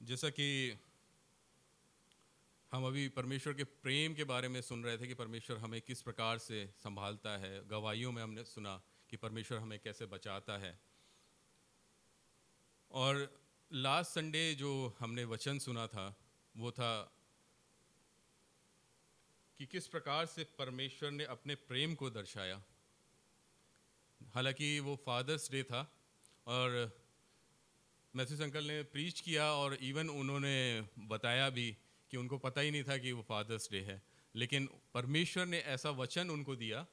जैसा कि हम अभी परमेश्वर के प्रेम के बारे में सुन रहे थे कि परमेश्वर हमें किस प्रकार से संभालता है, गवाहियों में हमने सुना कि परमेश्वर हमें कैसे बचाता है। और लास्ट संडे जो हमने वचन सुना था वो था कि किस प्रकार से परमेश्वर ने अपने प्रेम को दर्शाया। हालांकि वो फादर्स डे था और मैथ्यूस अंकल ने प्रीच किया और इवन उन्होंने बताया भी कि उनको पता ही नहीं था कि वो फादर्स डे है, लेकिन परमेश्वर ने ऐसा वचन उनको दिया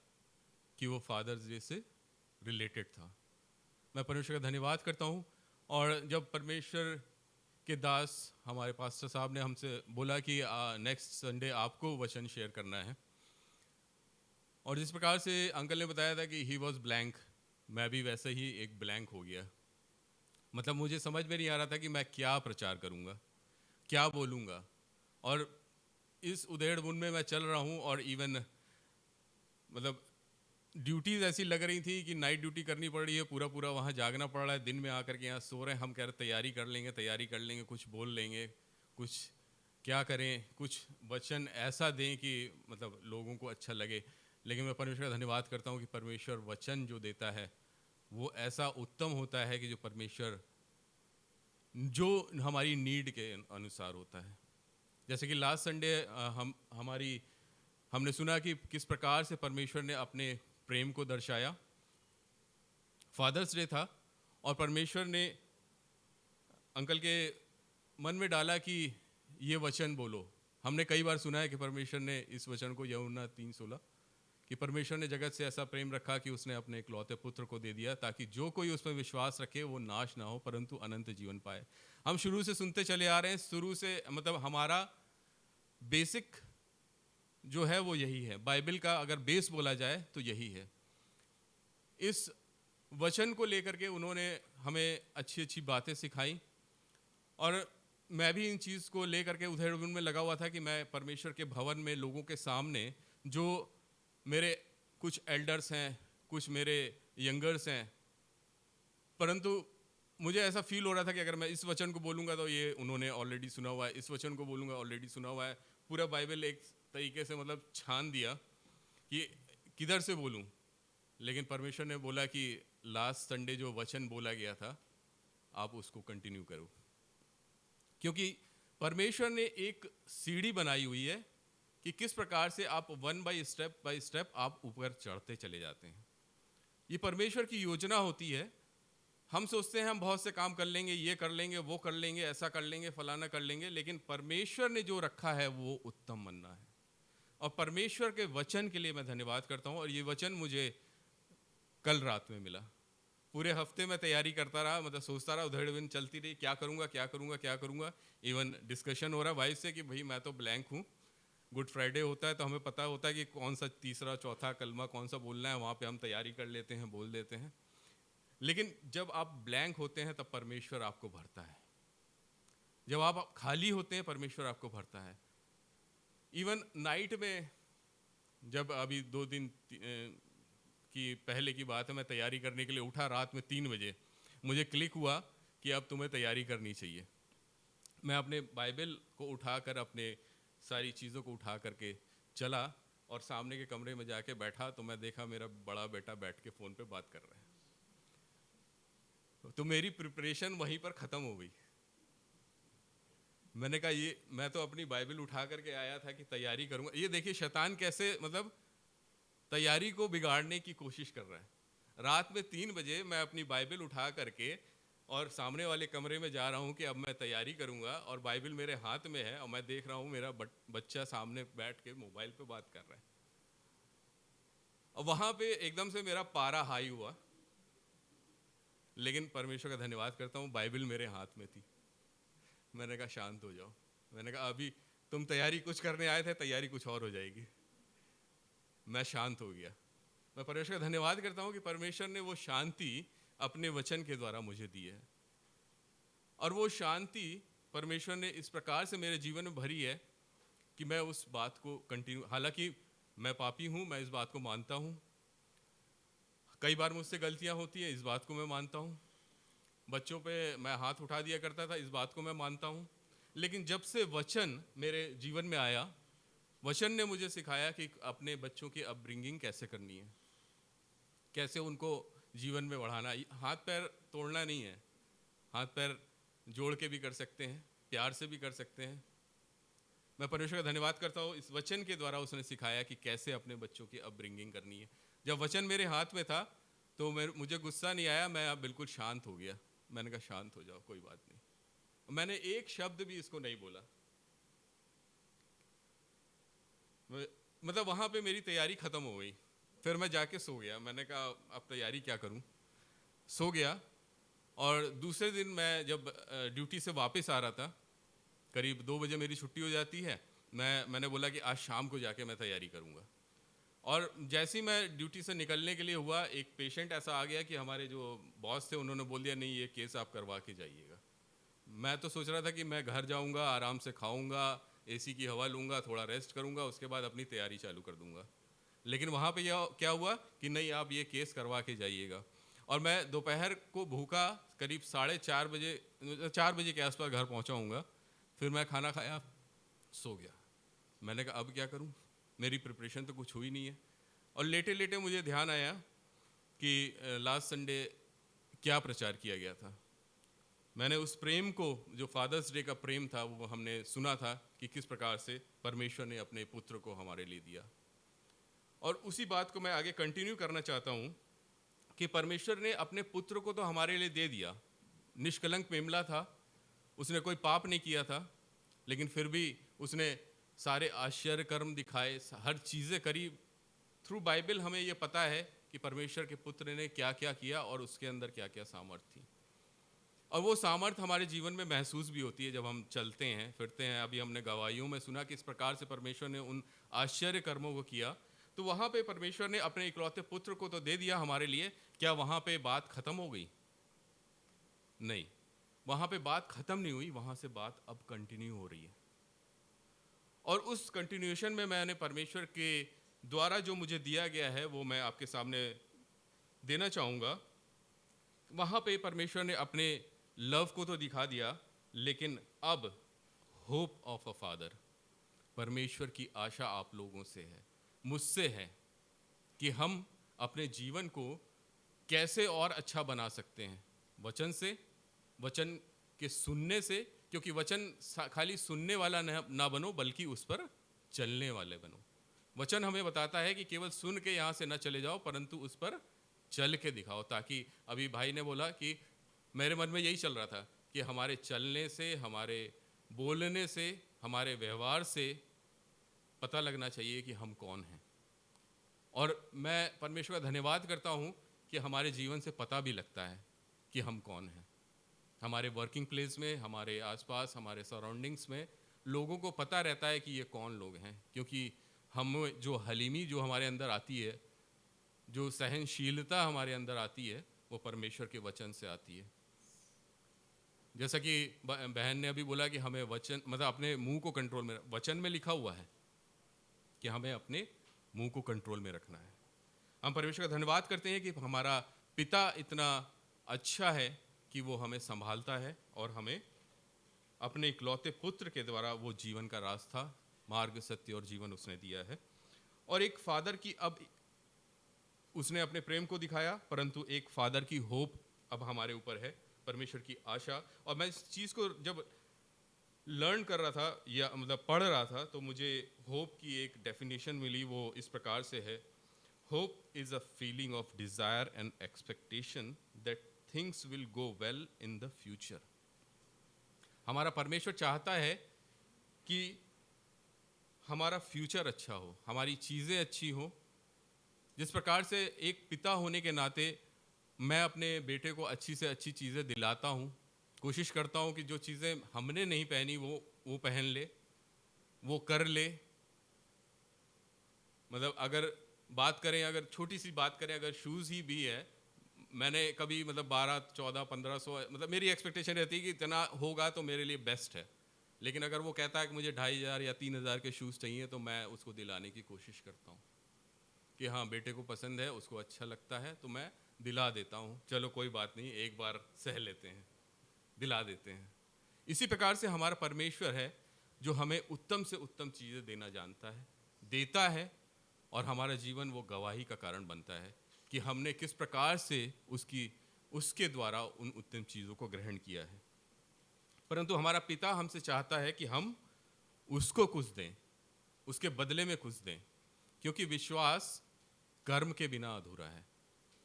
कि वो फादर्स डे से रिलेटेड था। मैं परमेश्वर का धन्यवाद करता हूँ। और जब परमेश्वर के दास हमारे पास्टर साहब ने हमसे बोला कि नेक्स्ट संडे आपको वचन शेयर करना है, और जिस प्रकार से अंकल ने बताया था कि ही वॉज ब्लैंक, मैं भी वैसे ही एक ब्लैंक हो गया। मतलब मुझे समझ में नहीं आ रहा था कि मैं क्या प्रचार करूँगा, क्या बोलूँगा। और इस उधेड़-बुन में मैं चल रहा हूँ और इवन मतलब ड्यूटीज़ ऐसी लग रही थी कि नाइट ड्यूटी करनी पड़ रही है, पूरा पूरा वहाँ जागना पड़ रहा है, दिन में आकर के यहाँ सो रहे हैं। हम कह रहे तैयारी कर लेंगे, कुछ बोल लेंगे, कुछ क्या करें, कुछ वचन ऐसा दें कि मतलब लोगों को अच्छा लगे। लेकिन मैं परमेश्वर का धन्यवाद करता हूँ कि परमेश्वर वचन जो देता है वो ऐसा उत्तम होता है कि जो परमेश्वर जो हमारी नीड के अनुसार होता है। जैसे कि लास्ट संडे हमने सुना कि किस प्रकार से परमेश्वर ने अपने प्रेम को दर्शाया। फादर्स डे था और परमेश्वर ने अंकल के मन में डाला कि ये वचन बोलो। हमने कई बार सुना है कि परमेश्वर ने इस वचन को, यूहन्ना 3:16, कि परमेश्वर ने जगत से ऐसा प्रेम रखा कि उसने अपने इकलौते पुत्र को दे दिया ताकि जो कोई उस पर विश्वास रखे वो नाश ना हो परंतु अनंत जीवन पाए। हम शुरू से सुनते चले आ रहे हैं, शुरू से मतलब हमारा बेसिक जो है वो यही है। बाइबल का अगर बेस बोला जाए तो यही है। इस वचन को लेकर के उन्होंने हमें अच्छी अच्छी बातें सिखाई और मैं भी इन चीज़ को लेकर के उधेड़-बुन में लगा हुआ था कि मैं परमेश्वर के भवन में लोगों के सामने, जो मेरे कुछ एल्डर्स हैं, कुछ मेरे यंगर्स हैं, परंतु मुझे ऐसा फील हो रहा था कि अगर मैं इस वचन को बोलूँगा तो ये उन्होंने ऑलरेडी सुना हुआ है, इस वचन को बोलूँगा ऑलरेडी सुना हुआ है। पूरा बाइबल एक तरीके से मतलब छान दिया कि किधर से बोलूँ। लेकिन परमेश्वर ने बोला कि लास्ट संडे जो वचन बोला गया था आप उसको कंटिन्यू करो, क्योंकि परमेश्वर ने एक सीढ़ी बनाई हुई है कि किस प्रकार से आप वन बाय स्टेप आप ऊपर चढ़ते चले जाते हैं। ये परमेश्वर की योजना होती है। हम सोचते हैं हम बहुत से काम कर लेंगे, ये कर लेंगे, वो कर लेंगे, ऐसा कर लेंगे, फलाना कर लेंगे, लेकिन परमेश्वर ने जो रखा है वो उत्तम मन्ना है। और परमेश्वर के वचन के लिए मैं धन्यवाद करता हूँ। और ये वचन मुझे कल रात में मिला। पूरे हफ्ते में तैयारी करता रहा, मतलब सोचता रहा, उधेड़-बुन चलती रही, क्या करूँगा क्या करूँगा क्या करूँगा। इवन डिस्कशन हो रहा वाइफ से कि भाई मैं तो ब्लैंक हूँ। गुड फ्राइडे होता है तो हमें पता होता है कि कौन सा तीसरा चौथा कलमा कौन सा बोलना है, वहाँ पे हम तैयारी कर लेते हैं, बोल देते हैं। लेकिन जब आप ब्लैंक होते हैं तब परमेश्वर आपको भरता है। जब आप खाली होते हैं परमेश्वर आपको भरता है। इवन नाइट में, जब अभी 2 दिन की पहले की बात है, मैं तैयारी करने के लिए उठा रात में 3 बजे, मुझे क्लिक हुआ कि अब तुम्हें तैयारी करनी चाहिए। मैं अपने बाइबल को उठाकर, अपने सारी चीज़ों को उठा करके चला और सामने के कमरे में जाके बैठा तो मैं देखा मेरा बड़ा बेटा बैठ के फ़ोन पे बात कर रहा है। तो मेरी प्रिपरेशन वहीं पर ख़त्म हो गई। मैंने कहा ये, मैं तो अपनी बाइबल उठा करके आया था कि तैयारी करूँगा। ये देखिए शैतान कैसे मतलब तैयारी को बिगाड़ने की कोशिश कर रहा है। रात में 3 बजे मैं अपनी बाइबल उठा करके और सामने वाले कमरे में जा रहा हूँ कि अब मैं तैयारी करूँगा, और बाइबल मेरे हाथ में है और मैं देख रहा हूँ मेरा बच्चा सामने बैठ के मोबाइल पे बात कर रहा है। और वहाँ पे एकदम से मेरा पारा हाई हुआ, लेकिन परमेश्वर का धन्यवाद करता हूँ बाइबल मेरे हाथ में थी। मैंने कहा शांत हो जाओ। मैंने कहा अभी तुम तैयारी कुछ करने आए थे, तैयारी कुछ और हो जाएगी। मैं शांत हो गया। मैं परमेश्वर का धन्यवाद करता हूँ कि परमेश्वर ने वो शांति अपने वचन के द्वारा मुझे दी है, और वो शांति परमेश्वर ने इस प्रकार से मेरे जीवन में भरी है कि मैं उस बात को कंटिन्यू, हालांकि मैं पापी हूँ, मैं इस बात को मानता हूँ, कई बार मुझसे गलतियाँ होती हैं, इस बात को मैं मानता हूँ, बच्चों पे मैं हाथ उठा दिया करता था, इस बात को मैं मानता हूँ, लेकिन जब से वचन मेरे जीवन में आया, वचन ने मुझे सिखाया कि अपने बच्चों की अपब्रिंगिंग कैसे करनी है, कैसे उनको जीवन में बढ़ाना। हाथ पैर तोड़ना नहीं है, हाथ पैर जोड़ के भी कर सकते हैं, प्यार से भी कर सकते हैं। मैं परमेश्वर का धन्यवाद करता हूँ, इस वचन के द्वारा उसने सिखाया कि कैसे अपने बच्चों की अपब्रिंगिंग करनी है। जब वचन मेरे हाथ में था तो मुझे गुस्सा नहीं आया, मैं अब बिल्कुल शांत हो गया। मैंने कहा शांत हो जाओ, कोई बात नहीं। मैंने एक शब्द भी इसको नहीं बोला। मतलब वहाँ पे मेरी तैयारी ख़त्म हो गई। फिर मैं जाके सो गया। मैंने कहा अब तैयारी क्या करूँ, सो गया। और दूसरे दिन मैं जब ड्यूटी से वापस आ रहा था, करीब 2 बजे मेरी छुट्टी हो जाती है, मैंने बोला कि आज शाम को जाके मैं तैयारी करूँगा। और जैसे ही मैं ड्यूटी से निकलने के लिए हुआ, एक पेशेंट ऐसा आ गया कि हमारे जो बॉस थे उन्होंने बोल दिया नहीं ये केस आप करवा के जाइएगा। मैं तो सोच रहा था कि मैं घर जाऊंगा, आराम से खाऊंगा, एसी की हवा लूंगा, थोड़ा रेस्ट करूंगा, उसके बाद अपनी तैयारी चालू कर दूंगा। लेकिन वहाँ पे यह क्या हुआ कि नहीं, आप ये केस करवा के जाइएगा। और मैं दोपहर को भूखा, करीब 4:30 बजे 4 बजे के आसपास घर पहुँचाऊँगा। फिर मैं खाना खाया, सो गया। मैंने कहा अब क्या करूं, मेरी प्रिपरेशन तो कुछ हुई नहीं है। और लेटे लेटे मुझे ध्यान आया कि लास्ट संडे क्या प्रचार किया गया था। मैंने उस प्रेम को, जो फादर्स डे का प्रेम था, वो हमने सुना था कि किस प्रकार से परमेश्वर ने अपने पुत्र को हमारे लिए दिया। और उसी बात को मैं आगे कंटिन्यू करना चाहता हूँ कि परमेश्वर ने अपने पुत्र को तो हमारे लिए दे दिया। निष्कलंक मेमला था, उसने कोई पाप नहीं किया था, लेकिन फिर भी उसने सारे आश्चर्य कर्म दिखाए, हर चीज़ें करी। थ्रू बाइबल हमें ये पता है कि परमेश्वर के पुत्र ने क्या क्या किया और उसके अंदर क्या क्या सामर्थ्य थी। और वो सामर्थ्य हमारे जीवन में महसूस भी होती है जब हम चलते हैं फिरते हैं। अभी हमने गवाहियों में सुना कि इस प्रकार से परमेश्वर ने उन आश्चर्य कर्मों को किया। तो वहाँ पे परमेश्वर ने अपने इकलौते पुत्र को तो दे दिया हमारे लिए। क्या वहाँ पे बात खत्म हो गई? नहीं, वहाँ पे बात खत्म नहीं हुई, वहाँ से बात अब कंटिन्यू हो रही है। और उस कंटिन्यूएशन में मैंने परमेश्वर के द्वारा जो मुझे दिया गया है वो मैं आपके सामने देना चाहूँगा। वहाँ पे परमेश्वर ने अपने लव को तो दिखा दिया, लेकिन अब होप ऑफ अ फादर, परमेश्वर की आशा आप लोगों से है, मुझसे है, कि हम अपने जीवन को कैसे और अच्छा बना सकते हैं। वचन से, वचन के सुनने से, क्योंकि वचन खाली सुनने वाला ना बनो, बल्कि उस पर चलने वाले बनो। वचन हमें बताता है कि केवल सुन के यहाँ से न चले जाओ, परंतु उस पर चल के दिखाओ। ताकि अभी भाई ने बोला कि मेरे मन में यही चल रहा था कि हमारे चलने से, हमारे बोलने से, हमारे व्यवहार से पता लगना चाहिए कि हम कौन हैं। और मैं परमेश्वर का धन्यवाद करता हूँ कि हमारे जीवन से पता भी लगता है कि हम कौन हैं। हमारे वर्किंग प्लेस में, हमारे आसपास, हमारे सराउंडिंग्स में लोगों को पता रहता है कि ये कौन लोग हैं। क्योंकि हम जो हलीमी जो हमारे अंदर आती है, जो सहनशीलता हमारे अंदर आती है, वो परमेश्वर के वचन से आती है। जैसा कि बहन ने अभी बोला कि हमें वचन, मतलब अपने मुंह को कंट्रोल में, वचन में लिखा हुआ है कि हमें अपने मुंह को कंट्रोल में रखना है। हम परमेश्वर का धन्यवाद करते हैं कि हमारा पिता इतना अच्छा है कि वो हमें संभालता है और हमें अपने इकलौते पुत्र के द्वारा वो जीवन का रास्ता, मार्ग, सत्य और जीवन उसने दिया है। और एक फादर की, अब उसने अपने प्रेम को दिखाया, परंतु एक फादर की होप अब हमारे ऊपर है, परमेश्वर की आशा। और मैं इस चीज़ को जब लर्न कर रहा था या मतलब पढ़ रहा था, तो मुझे होप की एक डेफिनेशन मिली। वो इस प्रकार से है: hope is a feeling of desire and expectation that things will go well in the future. हमारा परमेश्वर चाहता है कि हमारा फ्यूचर अच्छा हो, हमारी चीज़ें अच्छी हो। जिस प्रकार से एक पिता होने के नाते मैं अपने बेटे को अच्छी से अच्छी चीज़ें दिलाता हूँ, कोशिश करता हूँ कि जो चीज़ें हमने नहीं पहनी वो पहन ले, वो कर ले। मतलब अगर बात करें, अगर छोटी सी बात करें, अगर शूज़ ही भी है, मैंने कभी मतलब 12, 14, 1500, मतलब मेरी एक्सपेक्टेशन रहती है कि इतना होगा तो मेरे लिए बेस्ट है। लेकिन अगर वो कहता है कि मुझे 2500 या 3000 के शूज़ चाहिए, तो मैं उसको दिलाने की कोशिश करता हूँ कि हाँ बेटे को पसंद है, उसको अच्छा लगता है, तो मैं दिला देता हूँ। चलो कोई बात नहीं, एक बार सह लेते हैं, दिला देते हैं। इसी प्रकार से हमारा परमेश्वर है जो हमें उत्तम से उत्तम चीज़ें देना जानता है, देता है, और हमारा जीवन वो गवाही का कारण बनता है कि हमने किस प्रकार से उसके द्वारा उन उत्तम चीज़ों को ग्रहण किया है। परंतु हमारा पिता हमसे चाहता है कि हम उसको कुछ दें, उसके बदले में कुछ दें, क्योंकि विश्वास कर्म के बिना अधूरा है।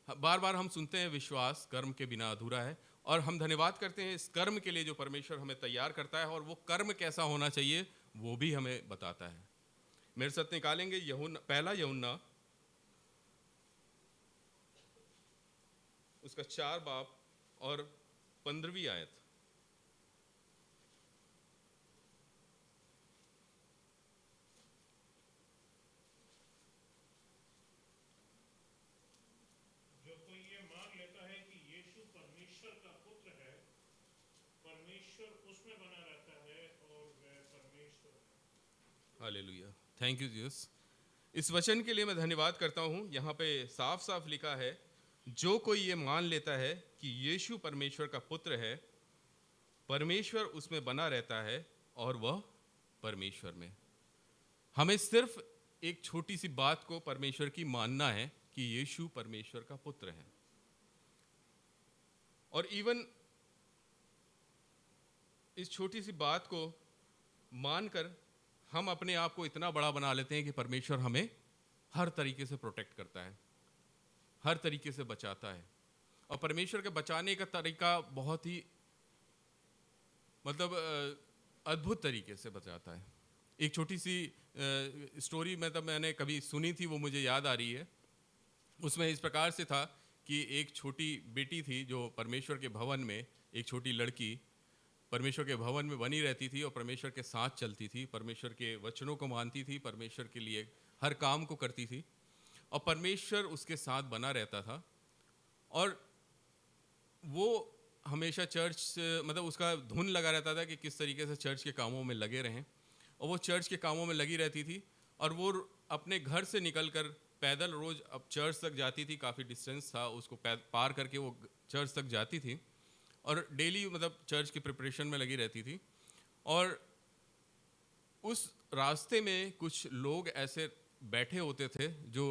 बार बार हम सुनते हैं विश्वास कर्म के बिना अधूरा है, और हम धन्यवाद करते हैं इस कर्म के लिए जो परमेश्वर हमें तैयार करता है, और वो कर्म कैसा होना चाहिए वो भी हमें बताता है। मेरे साथ निकालेंगे पहला यूहन्ना उसका 4 बाब और 15वीं आयत। जो कोई ये मान लेता है कि यीशु परमेश्वर का पुत्र है, परमेश्वर उसमें बना रहता है और वह परमेश्वर है। Hallelujah, thank you Jesus. इस वचन के लिए मैं धन्यवाद करता हूँ। यहाँ पे साफ साफ लिखा है, जो कोई ये मान लेता है कि यीशु परमेश्वर का पुत्र है, परमेश्वर उसमें बना रहता है और वह परमेश्वर में। हमें सिर्फ एक छोटी सी बात को परमेश्वर की मानना है कि यीशु परमेश्वर का पुत्र है। और इवन इस छोटी सी बात को मानकर हम अपने आप को इतना बड़ा बना लेते हैं कि परमेश्वर हमें हर तरीके से प्रोटेक्ट करता है, हर तरीके से बचाता है। और परमेश्वर के बचाने का तरीका बहुत ही अद्भुत तरीके से बचाता है। एक छोटी सी स्टोरी मैंने कभी सुनी थी, वो मुझे याद आ रही है। उसमें इस प्रकार से था कि एक छोटी बेटी थी जो परमेश्वर के भवन में, एक छोटी लड़की परमेश्वर के भवन में बनी रहती थी और परमेश्वर के साथ चलती थी, परमेश्वर के वचनों को मानती थी, परमेश्वर के लिए हर काम को करती थी, और परमेश्वर उसके साथ बना रहता था। और वो हमेशा चर्च उसका धुन लगा रहता था कि किस तरीके से चर्च के कामों में लगे रहें, और वो चर्च के कामों में लगी रहती थी। और वो अपने घर से निकलकर पैदल रोज़ अब चर्च तक जाती थी, काफ़ी डिस्टेंस था, उसको पार करके वो चर्च तक जाती थी, और डेली चर्च की प्रिपरेशन में लगी रहती थी। और उस रास्ते में कुछ लोग ऐसे बैठे होते थे जो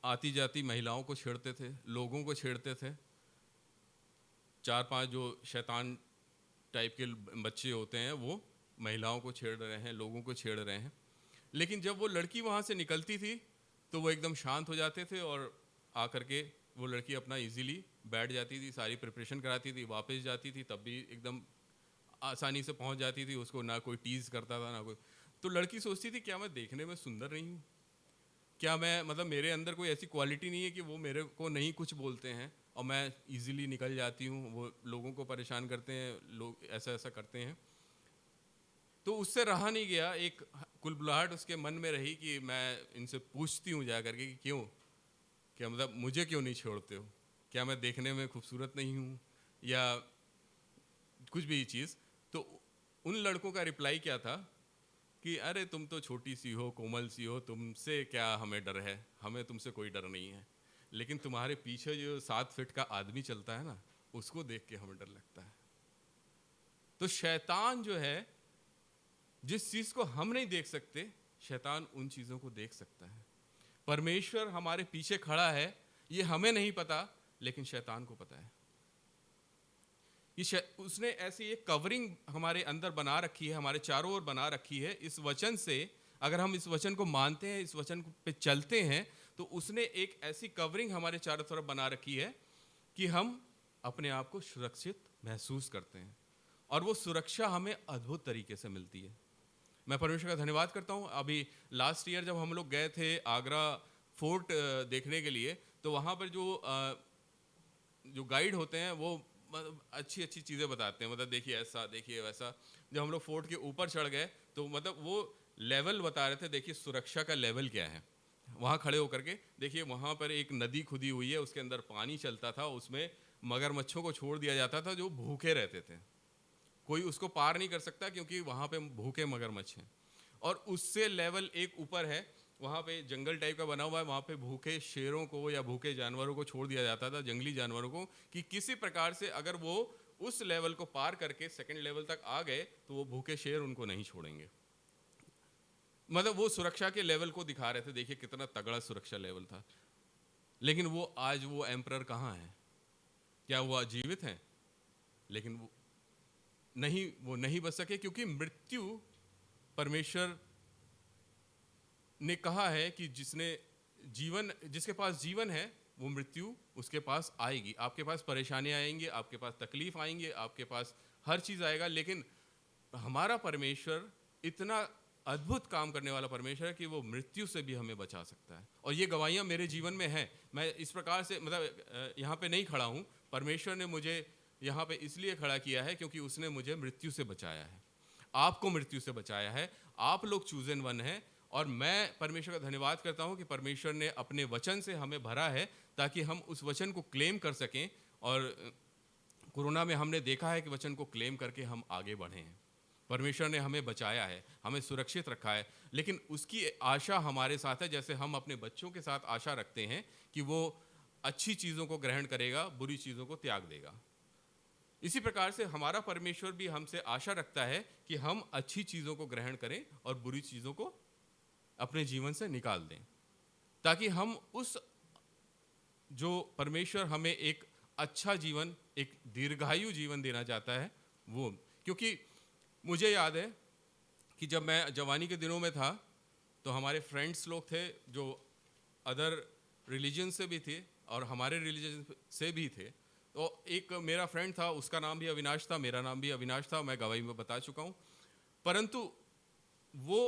आती जाती महिलाओं को छेड़ते थे, लोगों को छेड़ते थे। 4-5 जो शैतान टाइप के बच्चे होते हैं वो महिलाओं को छेड़ रहे हैं, लोगों को छेड़ रहे हैं। लेकिन जब वो लड़की वहाँ से निकलती थी तो वो एकदम शांत हो जाते थे, और आकर के वो लड़की अपना इजीली बैठ जाती थी, सारी प्रिपरेशन कराती थी, वापस जाती थी, तब भी एकदम आसानी से पहुँच जाती थी। उसको ना कोई टीज़ करता था ना कोई। तो लड़की सोचती थी, क्या मैं देखने में सुंदर नहीं हूँ? क्या मैं मेरे अंदर कोई ऐसी क्वालिटी नहीं है कि वो मेरे को नहीं कुछ बोलते हैं और मैं इजीली निकल जाती हूँ? वो लोगों को परेशान करते हैं, लोग ऐसा ऐसा करते हैं। तो उससे रहा नहीं गया, एक कुलबुलाहट उसके मन में रही कि मैं इनसे पूछती हूँ जा करके कि क्यों, क्या मुझे क्यों नहीं छोड़ते हो? क्या मैं देखने में खूबसूरत नहीं हूँ या कुछ भी चीज़? तो उन लड़कों का रिप्लाई क्या था कि अरे तुम तो छोटी सी हो, कोमल सी हो, तुमसे क्या हमें डर है, हमें तुमसे कोई डर नहीं है, लेकिन तुम्हारे पीछे जो 7 फीट का आदमी चलता है ना, उसको देख के हमें डर लगता है। तो शैतान जो है, जिस चीज़ को हम नहीं देख सकते, शैतान उन चीज़ों को देख सकता है। परमेश्वर हमारे पीछे खड़ा है, ये हमें नहीं पता, लेकिन शैतान को पता है। उसने ऐसी एक कवरिंग हमारे अंदर बना रखी है, हमारे चारों ओर बना रखी है इस वचन से। अगर हम इस वचन को मानते हैं, इस वचन पे चलते हैं, तो उसने एक ऐसी कवरिंग हमारे चारों तरफ बना रखी है कि हम अपने आप को सुरक्षित महसूस करते हैं, और वो सुरक्षा हमें अद्भुत तरीके से मिलती है। मैं परमेश्वर का धन्यवाद करता हूँ। अभी लास्ट ईयर जब हम लोग गए थे आगरा फोर्ट देखने के लिए, तो वहाँ पर जो गाइड होते हैं वो अच्छी अच्छी चीज़ें बताते हैं, देखिए ऐसा, देखिए वैसा। जब हम लोग फोर्ट के ऊपर चढ़ गए तो वो लेवल बता रहे थे, देखिए सुरक्षा का लेवल क्या है। वहाँ खड़े होकर के देखिए, वहाँ पर एक नदी खुदी हुई है, उसके अंदर पानी चलता था, उसमें मगरमच्छों को छोड़ दिया जाता था जो भूखे रहते थे। कोई उसको पार नहीं कर सकता क्योंकि वहाँ पे भूखे मगरमच्छ हैं। और उससे लेवल एक ऊपर है, वहाँ पे जंगल टाइप का बना हुआ है, वहाँ पे भूखे शेरों को या भूखे जानवरों को छोड़ दिया जाता था, जंगली जानवरों को, कि किसी प्रकार से अगर वो उस लेवल को पार करके सेकंड लेवल तक आ गए तो वो भूखे शेर उनको नहीं छोड़ेंगे। मतलब वो सुरक्षा के लेवल को दिखा रहे थे, देखिए कितना तगड़ा सुरक्षा लेवल था। लेकिन वो आज वो एम्परर कहाँ है? क्या वो जीवित हैं? लेकिन वो नहीं बच सके, क्योंकि मृत्यु, परमेश्वर ने कहा है कि जिसके पास जीवन है वो मृत्यु उसके पास आएगी। आपके पास परेशानियां आएंगी, आपके पास तकलीफ आएंगे, आपके पास हर चीज़ आएगा, लेकिन हमारा परमेश्वर इतना अद्भुत काम करने वाला परमेश्वर है कि वो मृत्यु से भी हमें बचा सकता है। और ये गवाहियाँ मेरे जीवन में हैं। मैं इस प्रकार से मतलब यहाँ पे नहीं खड़ा हूँ, परमेश्वर ने मुझे यहाँ पे इसलिए खड़ा किया है क्योंकि उसने मुझे मृत्यु से बचाया है, आपको मृत्यु से बचाया है। आप लोग चूजन वन हैं, और मैं परमेश्वर का धन्यवाद करता हूँ कि परमेश्वर ने अपने वचन से हमें भरा है ताकि हम उस वचन को क्लेम कर सकें। और कोरोना में हमने देखा है कि वचन को क्लेम करके हम आगे बढ़े हैं। परमेश्वर ने हमें बचाया है, हमें सुरक्षित रखा है, लेकिन उसकी आशा हमारे साथ है। जैसे हम अपने बच्चों के साथ आशा रखते हैं कि वो अच्छी चीज़ों को ग्रहण करेगा, बुरी चीज़ों को त्याग देगा, इसी प्रकार से हमारा परमेश्वर भी हमसे आशा रखता है कि हम अच्छी चीज़ों को ग्रहण करें और बुरी चीज़ों को अपने जीवन से निकाल दें, ताकि हम उस जो परमेश्वर हमें एक अच्छा जीवन, एक दीर्घायु जीवन देना चाहता है वो। क्योंकि मुझे याद है कि जब मैं जवानी के दिनों में था तो हमारे फ्रेंड्स लोग थे जो अदर रिलीजन से भी थे और हमारे रिलीजन से भी थे। तो एक मेरा फ्रेंड था, उसका नाम भी अविनाश था, मेरा नाम भी अविनाश था, मैं गवाही में बता चुका हूँ। परंतु वो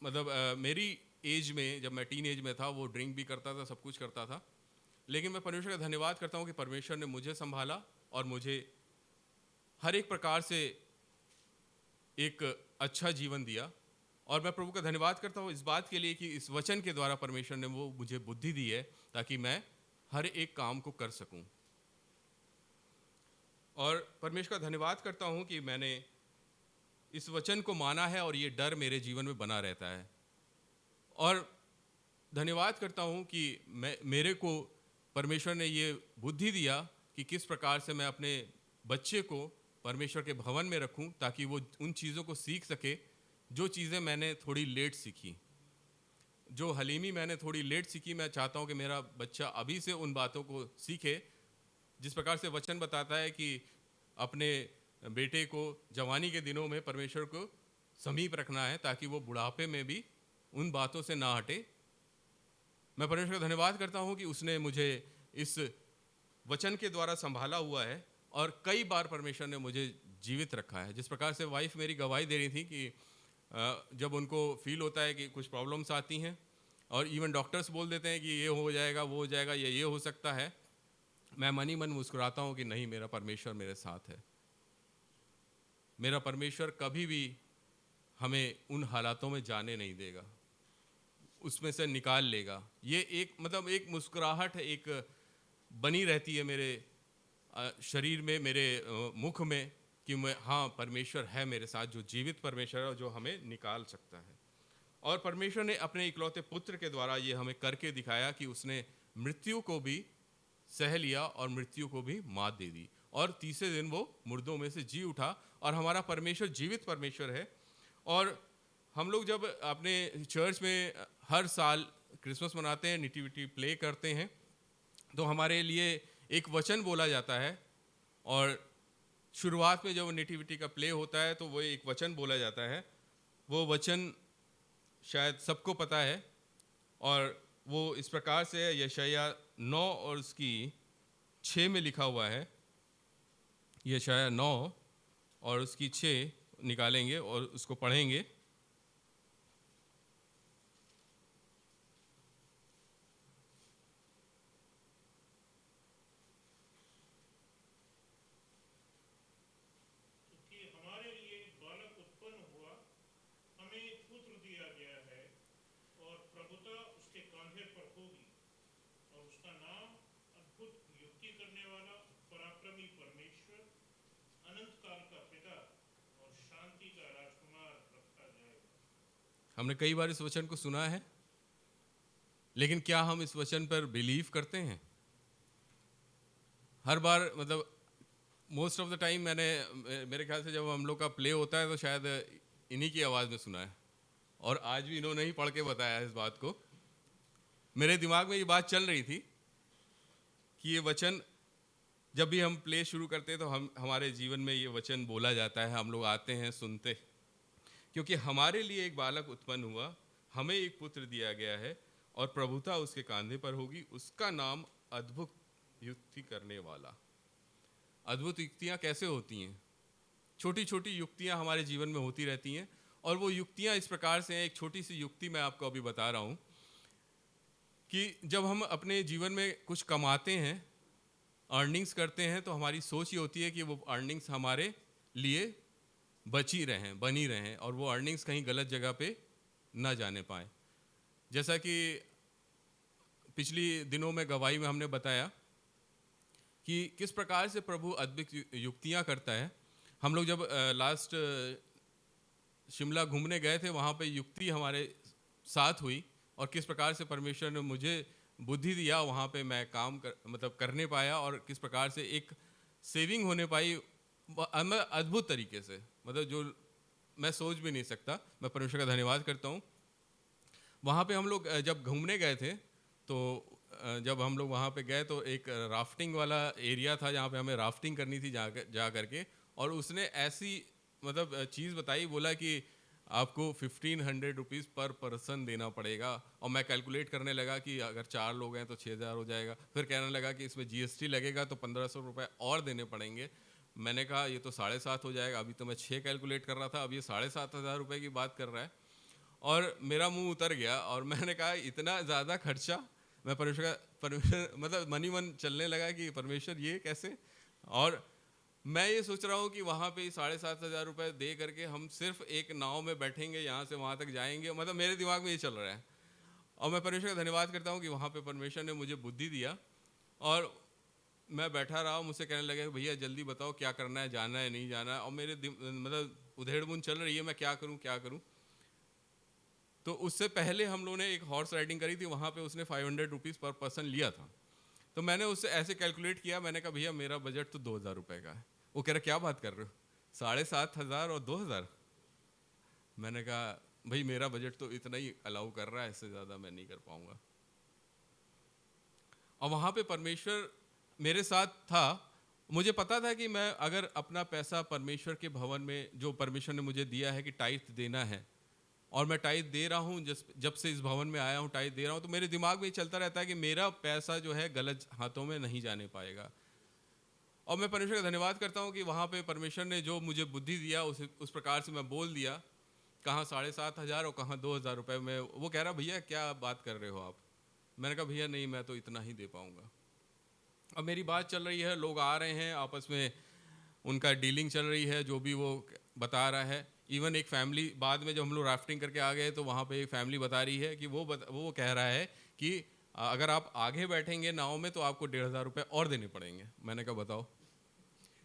मतलब मेरी एज में, जब मैं टीन एज में था, वो ड्रिंक भी करता था, सब कुछ करता था। लेकिन मैं परमेश्वर का धन्यवाद करता हूँ कि परमेश्वर ने मुझे संभाला और मुझे हर एक प्रकार से एक अच्छा जीवन दिया। और मैं प्रभु का धन्यवाद करता हूँ इस बात के लिए कि इस वचन के द्वारा परमेश्वर ने वो मुझे बुद्धि दी है ताकि मैं हर एक काम को कर सकूं। और परमेश्वर का धन्यवाद करता हूँ कि मैंने इस वचन को माना है और ये डर मेरे जीवन में बना रहता है। और धन्यवाद करता हूँ कि मेरे को परमेश्वर ने ये बुद्धि दिया कि किस प्रकार से मैं अपने बच्चे को परमेश्वर के भवन में रखूं ताकि वो उन चीज़ों को सीख सके जो चीज़ें मैंने थोड़ी लेट सीखी, जो हलीमी मैंने थोड़ी लेट सीखी। मैं चाहता हूं कि मेरा बच्चा अभी से उन बातों को सीखे, जिस प्रकार से वचन बताता है कि अपने बेटे को जवानी के दिनों में परमेश्वर को समीप रखना है ताकि वो बुढ़ापे में भी उन बातों से ना हटे। मैं परमेश्वर का धन्यवाद करता हूं कि उसने मुझे इस वचन के द्वारा संभाला हुआ है और कई बार परमेश्वर ने मुझे जीवित रखा है। जिस प्रकार से वाइफ मेरी गवाही दे रही थी कि जब उनको फील होता है कि कुछ प्रॉब्लम्स आती हैं और इवन डॉक्टर्स बोल देते हैं कि ये हो जाएगा, वो हो जाएगा, ये हो सकता है, मैं मन ही मन मुस्कुराता हूँ कि नहीं, मेरा परमेश्वर मेरे साथ है। मेरा परमेश्वर कभी भी हमें उन हालातों में जाने नहीं देगा, उसमें से निकाल लेगा। ये एक मतलब एक मुस्कुराहट एक बनी रहती है मेरे शरीर में, मेरे मुख में कि मैं, हाँ, परमेश्वर है मेरे साथ, जो जीवित परमेश्वर है, जो हमें निकाल सकता है। और परमेश्वर ने अपने इकलौते पुत्र के द्वारा ये हमें करके दिखाया कि उसने मृत्यु को भी सह लिया और मृत्यु को भी मात दे दी और तीसरे दिन वो मुर्दों में से जी उठा। और हमारा परमेश्वर जीवित परमेश्वर है। और हम लोग जब अपने चर्च में हर साल क्रिसमस मनाते हैं, नेटिविटी प्ले करते हैं, तो हमारे लिए एक वचन बोला जाता है। और शुरुआत में जब नेटिविटी का प्ले होता है तो वो एक वचन बोला जाता है। वो वचन शायद सबको पता है और वो इस प्रकार से है, यशायाह 9 और उसकी 6 में लिखा हुआ है। यशायाह 9 और उसकी 6 निकालेंगे और उसको पढ़ेंगे। हमने कई बार इस वचन को सुना है, लेकिन क्या हम इस वचन पर बिलीव करते हैं? हर बार मतलब मोस्ट ऑफ द टाइम मेरे ख्याल से जब हम लोग का प्ले होता है तो शायद इन्हीं की आवाज़ में सुना है, और आज भी इन्होंने ही पढ़ के बताया है इस बात को। मेरे दिमाग में ये बात चल रही थी कि ये वचन जब भी हम प्ले शुरू करते हैं तो हमारे जीवन में ये वचन बोला जाता है, हम लोग आते हैं सुनते, क्योंकि हमारे लिए एक बालक उत्पन्न हुआ, हमें एक पुत्र दिया गया है, और प्रभुता उसके कांधे पर होगी, उसका नाम अद्भुत युक्ति करने वाला। अद्भुत युक्तियाँ कैसे होती हैं? छोटी छोटी युक्तियाँ हमारे जीवन में होती रहती हैं, और वो युक्तियाँ इस प्रकार से हैं। एक छोटी सी युक्ति मैं आपको अभी बता रहा हूँ कि जब हम अपने जीवन में कुछ कमाते हैं, अर्निंग्स करते हैं, तो हमारी सोच ये होती है कि वो अर्निंग्स हमारे लिए बनी रहें और वो अर्निंग्स कहीं गलत जगह पे ना जाने पाए। जैसा कि पिछली दिनों में गवाही में हमने बताया कि किस प्रकार से प्रभु अद्भुत युक्तियाँ करता है। हम लोग जब लास्ट शिमला घूमने गए थे, वहाँ पे युक्ति हमारे साथ हुई, और किस प्रकार से परमेश्वर ने मुझे बुद्धि दिया, वहाँ पे मैं करने पाया, और किस प्रकार से एक सेविंग होने पाई अद्भुत तरीके से, मतलब जो मैं सोच भी नहीं सकता। मैं परमेश्वर का धन्यवाद करता हूँ। वहाँ पे हम लोग जब घूमने गए थे, तो जब हम लोग वहाँ पे गए तो एक राफ्टिंग वाला एरिया था जहाँ पे हमें राफ्टिंग करनी थी जा करके, और उसने ऐसी चीज़ बताई, बोला कि आपको 1500 रुपीज़ पर पर्सन देना पड़ेगा। और मैं कैलकुलेट करने लगा कि अगर 4 लोग हैं तो 6000 हो जाएगा। फिर कहने लगा कि इसमें जीएसटी लगेगा तो 1500 रुपये और देने पड़ेंगे। मैंने कहा ये तो 7.5 हो जाएगा। अभी तो मैं 6 कैलकुलेट कर रहा था, अब ये 7,500 रुपये की बात कर रहा है, और मेरा मुंह उतर गया। और मैंने कहा इतना ज़्यादा खर्चा। मैं परमेश्वर मनी मन चलने लगा कि परमेश्वर ये कैसे। और मैं ये सोच रहा हूँ कि वहाँ पे 7,500 रुपये दे करके हम सिर्फ एक नाव में बैठेंगे, यहाँ से वहाँ तक जाएंगे, मेरे दिमाग में ये चल रहा है। और मैं परमेश्वर का धन्यवाद करता हूँ कि वहाँ पे परमेश्वर ने मुझे बुद्धि दिया, और मैं बैठा रहा। मुझसे कहने लगे भैया जल्दी बताओ क्या करना है, जाना है नहीं जाना है। और मेरे उधेड़-बुन चल रही है, मैं क्या करूँ। तो उससे पहले हम लोगों ने एक हॉर्स राइडिंग करी थी, वहाँ पे उसने 500 रुपीज़ पर पर्सन लिया था। तो मैंने उससे ऐसे कैलकुलेट किया, मैंने कहा भैया मेरा बजट तो 2,000 रुपये का है। वो कह रहा क्या बात कर रहे हो, 7,500 और 2,000। मैंने कहा भाई मेरा बजट तो इतना ही अलाउ कर रहा है, इससे ज़्यादा मैं नहीं कर पाऊँगा। और वहाँ पे परमेश्वर मेरे साथ था। मुझे पता था कि मैं अगर अपना पैसा परमेश्वर के भवन में, जो परमेश्वर ने मुझे दिया है कि टाइथ देना है, और मैं टाइथ दे रहा हूँ, जब से इस भवन में आया हूँ टाइथ दे रहा हूँ, तो मेरे दिमाग में ये चलता रहता है कि मेरा पैसा जो है गलत हाथों में नहीं जाने पाएगा। और मैं परमेश्वर का धन्यवाद करता हूँ कि वहाँ पे परमेश्वर ने जो मुझे बुद्धि दिया उस प्रकार से मैं बोल दिया, कहाँ 7,500 और कहाँ 2,000 रुपये में। वो कह रहा भैया क्या बात कर रहे हो आप। मैंने कहा भैया नहीं, मैं तो इतना ही दे पाऊँगा। अब मेरी बात चल रही है, लोग आ रहे हैं, आपस में उनका डीलिंग चल रही है, जो भी वो बता रहा है। इवन एक फैमिली बाद में जब हम लोग राफ्टिंग करके आ गए तो वहाँ पे एक फैमिली बता रही है कि वो कह रहा है कि अगर आप आगे बैठेंगे नाव में तो आपको 1,500 रुपये और देने पड़ेंगे। मैंने कहा बताओ।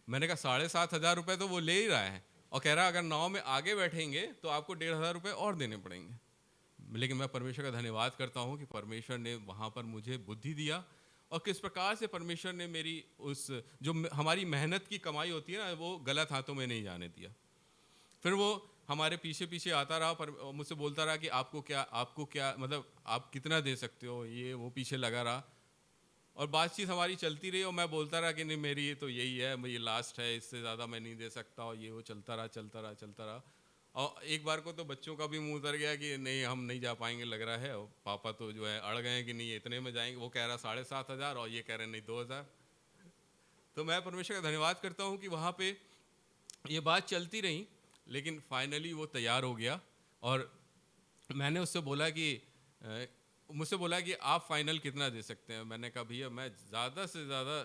मैंने कहा 7,500 रुपये तो वो ले ही रहा है, और कह रहा अगर नाव में आगे बैठेंगे तो आपको 1,500 रुपये और देने पड़ेंगे। लेकिन मैं परमेश्वर का धन्यवाद करता हूँ कि परमेश्वर ने वहाँ पर मुझे बुद्धि दिया, और किस प्रकार से परमेश्वर ने मेरी उस जो हमारी मेहनत की कमाई होती है ना, वो गलत हाथों में नहीं जाने दिया। फिर वो हमारे पीछे पीछे आता रहा, पर मुझसे बोलता रहा कि आपको क्या आप कितना दे सकते हो, ये वो पीछे लगा रहा। और बातचीत हमारी चलती रही, और मैं बोलता रहा कि नहीं मेरी ये तो यही है, ये लास्ट है, इससे ज़्यादा मैं नहीं दे सकता। और ये वो चलता रहा। और एक बार को तो बच्चों का भी मुंह उतर गया कि नहीं हम नहीं जा पाएंगे लग रहा है, और पापा तो जो है अड़ गए कि नहीं इतने में जाएंगे। वो कह रहा 7,500 और ये कह रहे नहीं 2,000। तो मैं परमेश्वर का धन्यवाद करता हूँ कि वहाँ पे ये बात चलती रही, लेकिन फाइनली वो तैयार हो गया। और मैंने उससे बोला कि मुझसे बोला कि आप फाइनल कितना दे सकते हैं। मैंने कहा भैया मैं ज़्यादा से ज़्यादा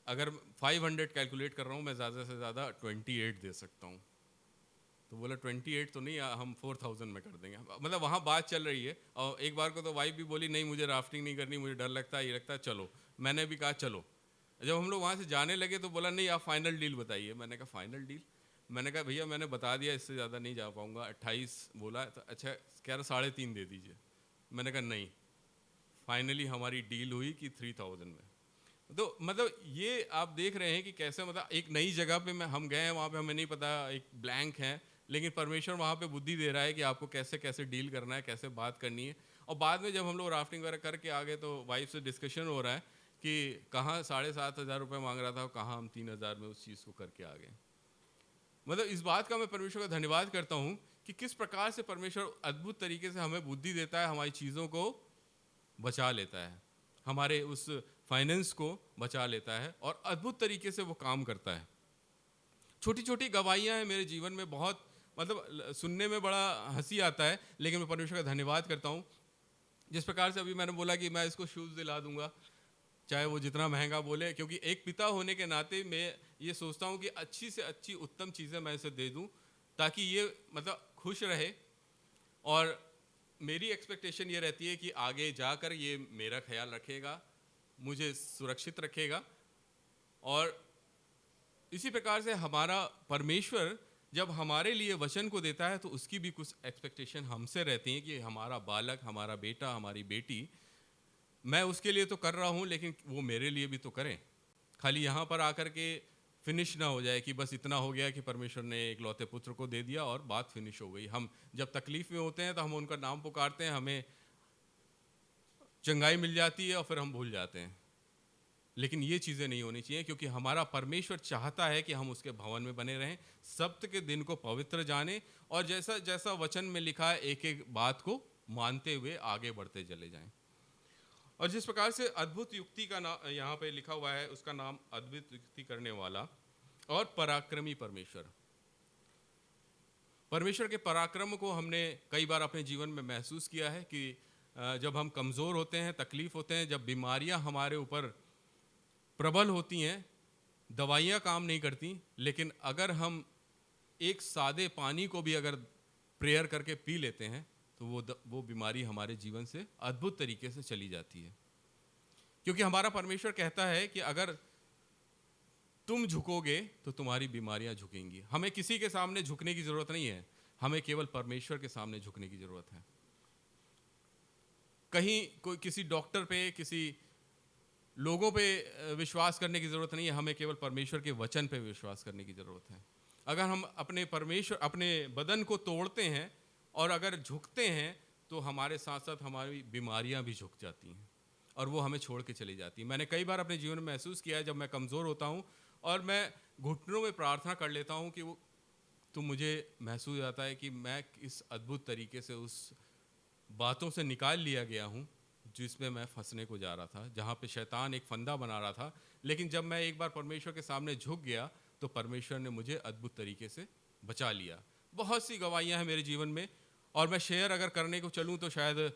अगर 500 कैलकुलेट कर रहा हूँ, मैं ज़्यादा से ज़्यादा 28 दे सकता हूँ। तो बोला 28 तो नहीं, हम 4,000 में कर देंगे। वहाँ बात चल रही है। और एक बार को तो वाइफ भी बोली नहीं मुझे राफ्टिंग नहीं करनी, मुझे डर लगता है, ये लगता है, चलो। मैंने भी कहा चलो। जब हम लोग वहाँ से जाने लगे तो बोला नहीं आप फाइनल डील बताइए। मैंने कहा फाइनल डील। मैंने कहा भैया मैंने बता दिया, इससे ज़्यादा नहीं जा पाऊँगा। 28 बोला तो अच्छा कह रहा 3.5 दे दीजिए। मैंने कहा नहीं। फाइनली हमारी डील हुई कि 3,000 में। तो मतलब ये आप देख रहे हैं कि कैसे मतलब एक नई जगह पे हम गए हैं, वहाँ पे हमें नहीं पता, एक ब्लैंक है, लेकिन परमेश्वर वहाँ पे बुद्धि दे रहा है कि आपको कैसे कैसे डील करना है, कैसे बात करनी है। और बाद में जब हम लोग राफ्टिंग वगैरह करके आ गए तो वाइफ से डिस्कशन हो रहा है कि कहाँ 7,500 रुपये मांग रहा था और कहाँ हम 3,000 में उस चीज़ को करके आ गए। मतलब इस बात का मैं परमेश्वर का धन्यवाद करता हूँ कि किस प्रकार से परमेश्वर अद्भुत तरीके से हमें बुद्धि देता है, हमारी चीज़ों को बचा लेता है, हमारे उस फाइनेंस को बचा लेता है और अद्भुत तरीके से वो काम करता है। छोटी छोटी गवाहियाँ हैं मेरे जीवन में, बहुत मतलब सुनने में बड़ा हंसी आता है, लेकिन मैं परमेश्वर का धन्यवाद करता हूँ। जिस प्रकार से अभी मैंने बोला कि मैं इसको शूज़ दिला दूंगा, चाहे वो जितना महंगा बोले, क्योंकि एक पिता होने के नाते मैं ये सोचता हूँ कि अच्छी से अच्छी उत्तम चीज़ें मैं इसे दे दूँ ताकि ये मतलब खुश रहे। और मेरी एक्सपेक्टेशन ये रहती है कि आगे जाकर ये मेरा ख्याल रखेगा, मुझे सुरक्षित रखेगा। और इसी प्रकार से हमारा परमेश्वर जब हमारे लिए वचन को देता है तो उसकी भी कुछ एक्सपेक्टेशन हमसे रहती हैं कि हमारा बालक, हमारा बेटा, हमारी बेटी, मैं उसके लिए तो कर रहा हूँ लेकिन वो मेरे लिए भी तो करें। खाली यहाँ पर आकर के फिनिश ना हो जाए कि बस इतना हो गया कि परमेश्वर ने एकलौते पुत्र को दे दिया और बात फिनिश हो गई। हम जब तकलीफ में होते हैं तो हम उनका नाम पुकारते हैं, हमें चंगाई मिल जाती है और फिर हम भूल जाते हैं। लेकिन ये चीज़ें नहीं होनी चाहिए, क्योंकि हमारा परमेश्वर चाहता है कि हम उसके भवन में बने रहें, सप्त के दिन को पवित्र जाने और जैसा जैसा वचन में लिखा है एक एक बात को मानते हुए आगे बढ़ते चले जाएं। और जिस प्रकार से अद्भुत युक्ति का नाम यहाँ पे लिखा हुआ है, उसका नाम अद्भुत युक्ति करने वाला और पराक्रमी परमेश्वर। परमेश्वर के पराक्रम को हमने कई बार अपने जीवन में महसूस किया है कि जब हम कमज़ोर होते हैं, तकलीफ होते हैं, जब बीमारियां हमारे ऊपर प्रबल होती हैं, दवाइयाँ काम नहीं करती, लेकिन अगर हम एक सादे पानी को भी अगर प्रेयर करके पी लेते हैं तो वो बीमारी हमारे जीवन से अद्भुत तरीके से चली जाती है। क्योंकि हमारा परमेश्वर कहता है कि अगर तुम झुकोगे तो तुम्हारी बीमारियां झुकेंगी। हमें किसी के सामने झुकने की ज़रूरत नहीं है, हमें केवल परमेश्वर के सामने झुकने की ज़रूरत है। कहीं कोई किसी डॉक्टर पे, किसी लोगों पे विश्वास करने की ज़रूरत नहीं है, हमें केवल परमेश्वर के वचन पे विश्वास करने की ज़रूरत है। अगर हम अपने बदन को तोड़ते हैं और अगर झुकते हैं तो हमारे साथ साथ हमारी बीमारियां भी झुक जाती हैं और वो हमें छोड़ के चली जाती हैं। मैंने कई बार अपने जीवन में महसूस किया है, जब मैं कमज़ोर होता हूँ और मैं घुटनों में प्रार्थना कर लेता हूँ कि वो तो मुझे महसूस आता है कि मैं इस अद्भुत तरीके से उस बातों से निकाल लिया गया हूँ जिसमें मैं फंसने को जा रहा था, जहाँ पे शैतान एक फंदा बना रहा था। लेकिन जब मैं एक बार परमेश्वर के सामने झुक गया तो परमेश्वर ने मुझे अद्भुत तरीके से बचा लिया। बहुत सी गवाहियाँ हैं मेरे जीवन में और मैं शेयर अगर करने को चलूँ तो शायद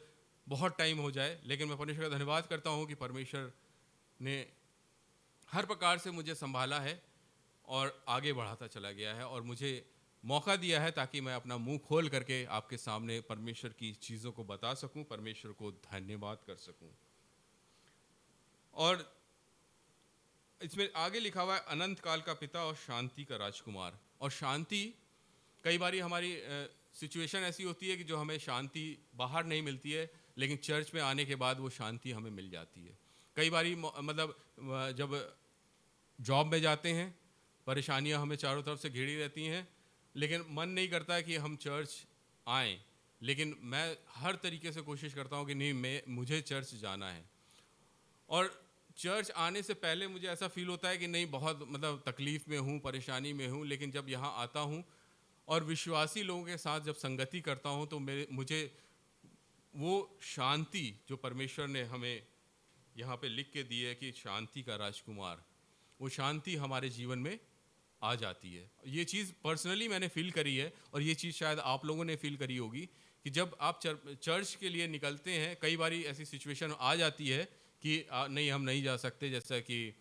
बहुत टाइम हो जाए, लेकिन मैं परमेश्वर का धन्यवाद करता हूँ कि परमेश्वर ने हर प्रकार से मुझे संभाला है और आगे बढ़ाता चला गया है और मुझे मौका दिया है ताकि मैं अपना मुंह खोल करके आपके सामने परमेश्वर की चीज़ों को बता सकूं, परमेश्वर को धन्यवाद कर सकूं। और इसमें आगे लिखा हुआ है अनंत काल का पिता और शांति का राजकुमार। और शांति, कई बार हमारी सिचुएशन ऐसी होती है कि जो हमें शांति बाहर नहीं मिलती है, लेकिन चर्च में आने के बाद वो शांति हमें मिल जाती है। कई बार मतलब जब जॉब में जाते हैं, परेशानियां हमें चारों तरफ से घिरी रहती हैं, लेकिन मन नहीं करता है कि हम चर्च आएँ, लेकिन मैं हर तरीके से कोशिश करता हूँ कि नहीं, मुझे चर्च जाना है। और चर्च आने से पहले मुझे ऐसा फील होता है कि नहीं, बहुत मतलब तकलीफ़ में हूँ, परेशानी में हूँ, लेकिन जब यहाँ आता हूँ और विश्वासी लोगों के साथ जब संगति करता हूँ तो मुझे वो शांति जो परमेश्वर ने हमें यहाँ पे लिख के दी है कि शांति का राजकुमार, वो शांति हमारे जीवन में आ जाती है। ये चीज़ पर्सनली मैंने फील करी है और ये चीज़ शायद आप लोगों ने फील करी होगी कि जब आप चर्च के लिए निकलते हैं, कई बारी ऐसी सिचुएशन आ जाती है कि नहीं, हम नहीं जा सकते, जैसा कि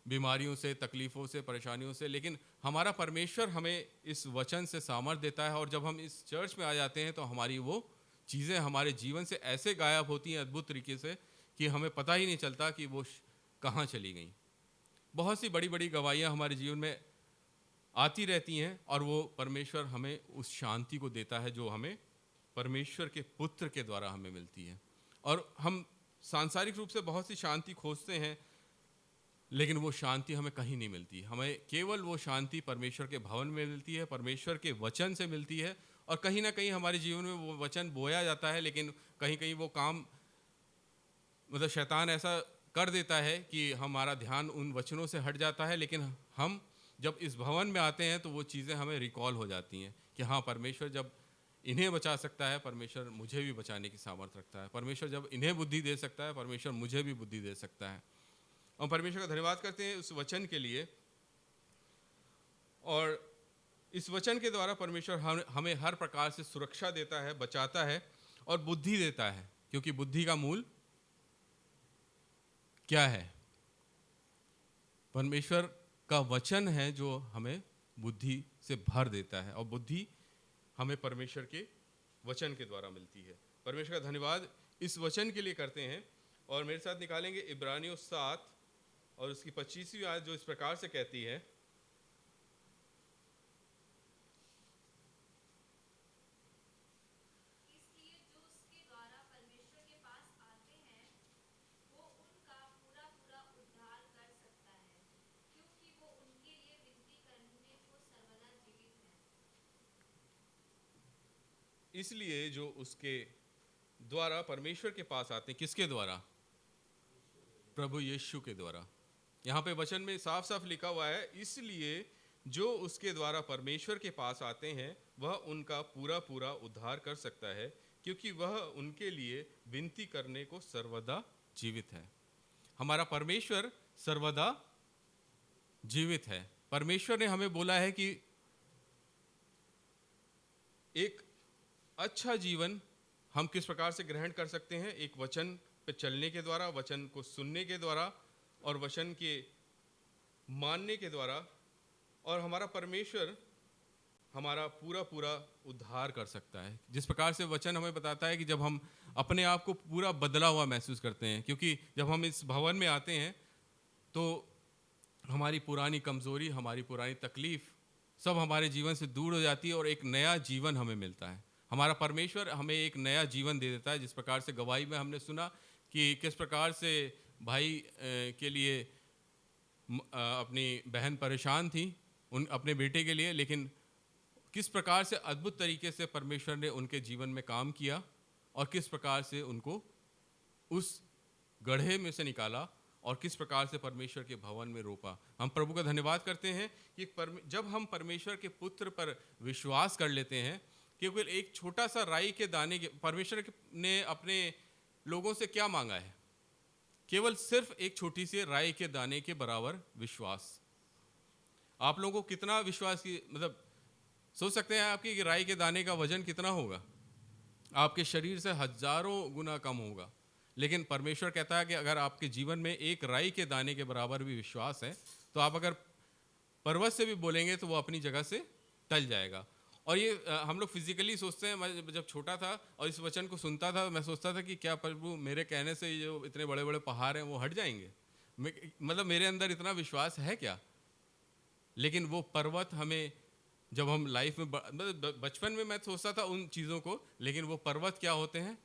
बीमारियों से, तकलीफ़ों से, परेशानियों से, लेकिन हमारा परमेश्वर हमें इस वचन से सामर्थ देता है और जब हम इस चर्च में आ जाते हैं तो हमारी वो चीज़ें हमारे जीवन से ऐसे गायब होती हैं अद्भुत तरीके से कि हमें पता ही नहीं चलता कि वो कहाँ चली गई। बहुत सी बड़ी बड़ी गवाहियाँ हमारे जीवन में आती रहती हैं और वो परमेश्वर हमें उस शांति को देता है जो हमें परमेश्वर के पुत्र के द्वारा हमें मिलती है। और हम सांसारिक रूप से बहुत सी शांति खोजते हैं, लेकिन वो शांति हमें कहीं नहीं मिलती। हमें केवल वो शांति परमेश्वर के भवन में मिलती है, परमेश्वर के वचन से मिलती है। और कहीं ना कहीं हमारे जीवन में वो वचन बोया जाता है, लेकिन कहीं कहीं वो काम मतलब शैतान ऐसा कर देता है कि हमारा ध्यान उन वचनों से हट जाता है। लेकिन हम जब इस भवन में आते हैं तो वो चीज़ें हमें रिकॉल हो जाती हैं कि हाँ, परमेश्वर जब इन्हें बचा सकता है, परमेश्वर मुझे भी बचाने की सामर्थ्य रखता है। परमेश्वर जब इन्हें बुद्धि दे सकता है, परमेश्वर मुझे भी बुद्धि दे सकता है। और परमेश्वर का धन्यवाद करते हैं उस वचन के लिए। और इस वचन के द्वारा परमेश्वर हमें हर प्रकार से सुरक्षा देता है, बचाता है और बुद्धि देता है। क्योंकि बुद्धि का मूल क्या है? परमेश्वर का वचन है जो हमें बुद्धि से भर देता है, और बुद्धि हमें परमेश्वर के वचन के द्वारा मिलती है। परमेश्वर का धन्यवाद इस वचन के लिए करते हैं। और मेरे साथ निकालेंगे इब्रानियों 7 और उसकी 25वीं आयत, जो इस प्रकार से कहती है, इसलिए जो उसके द्वारा परमेश्वर के पास आते हैं वो उनका पूरा पूरा उद्धार कर सकता है, क्योंकि वो उनके लिए विनती करने को सर्वदा जीवित है। इसलिए जो उसके द्वारा परमेश्वर के पास आते हैं, किसके द्वारा? प्रभु यीशु के द्वारा। यहाँ पे वचन में साफ साफ लिखा हुआ है, इसलिए जो उसके द्वारा परमेश्वर के पास आते हैं वह उनका पूरा पूरा उद्धार कर सकता है, क्योंकि वह उनके लिए विनती करने को सर्वदा जीवित है। हमारा परमेश्वर सर्वदा जीवित है। परमेश्वर ने हमें बोला है कि एक अच्छा जीवन हम किस प्रकार से ग्रहण कर सकते हैं? एक वचन पे चलने के द्वारा, वचन को सुनने के द्वारा और वचन के मानने के द्वारा। और हमारा परमेश्वर हमारा पूरा पूरा उद्धार कर सकता है। जिस प्रकार से वचन हमें बताता है कि जब हम अपने आप को पूरा बदला हुआ महसूस करते हैं, क्योंकि जब हम इस भवन में आते हैं तो हमारी पुरानी कमजोरी, हमारी पुरानी तकलीफ सब हमारे जीवन से दूर हो जाती है और एक नया जीवन हमें मिलता है। हमारा परमेश्वर हमें एक नया जीवन दे देता है। जिस प्रकार से गवाही में हमने सुना कि किस प्रकार से भाई के लिए अपनी बहन परेशान थी उन अपने बेटे के लिए, लेकिन किस प्रकार से अद्भुत तरीके से परमेश्वर ने उनके जीवन में काम किया और किस प्रकार से उनको उस गड्ढे में से निकाला और किस प्रकार से परमेश्वर के भवन में रोपा। हम प्रभु का धन्यवाद करते हैं कि जब हम परमेश्वर के पुत्र पर विश्वास कर लेते हैं, केवल एक छोटा सा राई के दाने के, परमेश्वर ने अपने लोगों से क्या मांगा है? केवल सिर्फ एक छोटी सी राई के दाने के बराबर विश्वास। आप लोगों को कितना विश्वास की मतलब सोच सकते हैं आपकी कि राई के दाने का वजन कितना होगा? आपके शरीर से हजारों गुना कम होगा। लेकिन परमेश्वर कहता है कि अगर आपके जीवन में एक राई के दाने के बराबर भी विश्वास है तो आप अगर पर्वत से भी बोलेंगे तो वो अपनी जगह से टल जाएगा। और ये हम लोग फिजिकली सोचते हैं। मैं जब छोटा था और इस वचन को सुनता था, मैं सोचता था कि क्या प्रभु मेरे कहने से ये जो इतने बड़े बड़े पहाड़ हैं वो हट जाएंगे? मतलब मेरे अंदर इतना विश्वास है क्या? लेकिन वो पर्वत हमें जब हम लाइफ में मतलब बचपन में मैं सोचता था उन चीज़ों को, लेकिन वो पर्वत क्या होते हैं?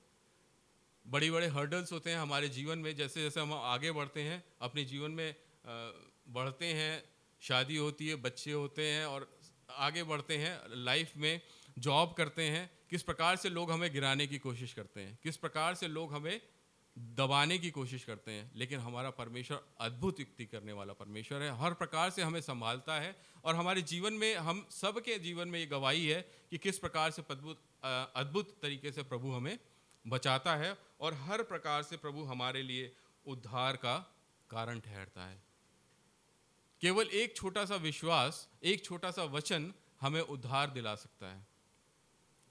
बड़ी बड़े हर्डल्स होते हैं हमारे जीवन में। जैसे जैसे हम आगे बढ़ते हैं अपने जीवन में बढ़ते हैं, शादी होती है, बच्चे होते हैं और आगे बढ़ते हैं लाइफ में, जॉब करते हैं, किस प्रकार से लोग हमें गिराने की कोशिश करते हैं, किस प्रकार से लोग हमें दबाने की कोशिश करते हैं। लेकिन हमारा परमेश्वर अद्भुत युक्ति करने वाला परमेश्वर है, हर प्रकार से हमें संभालता है। और हमारे जीवन में, हम सबके जीवन में ये गवाही है कि किस प्रकार से अद्भुत तरीके से प्रभु हमें बचाता है और हर प्रकार से प्रभु हमारे लिए उद्धार का कारण ठहरता है। केवल एक छोटा सा विश्वास, एक छोटा सा वचन हमें उद्धार दिला सकता है।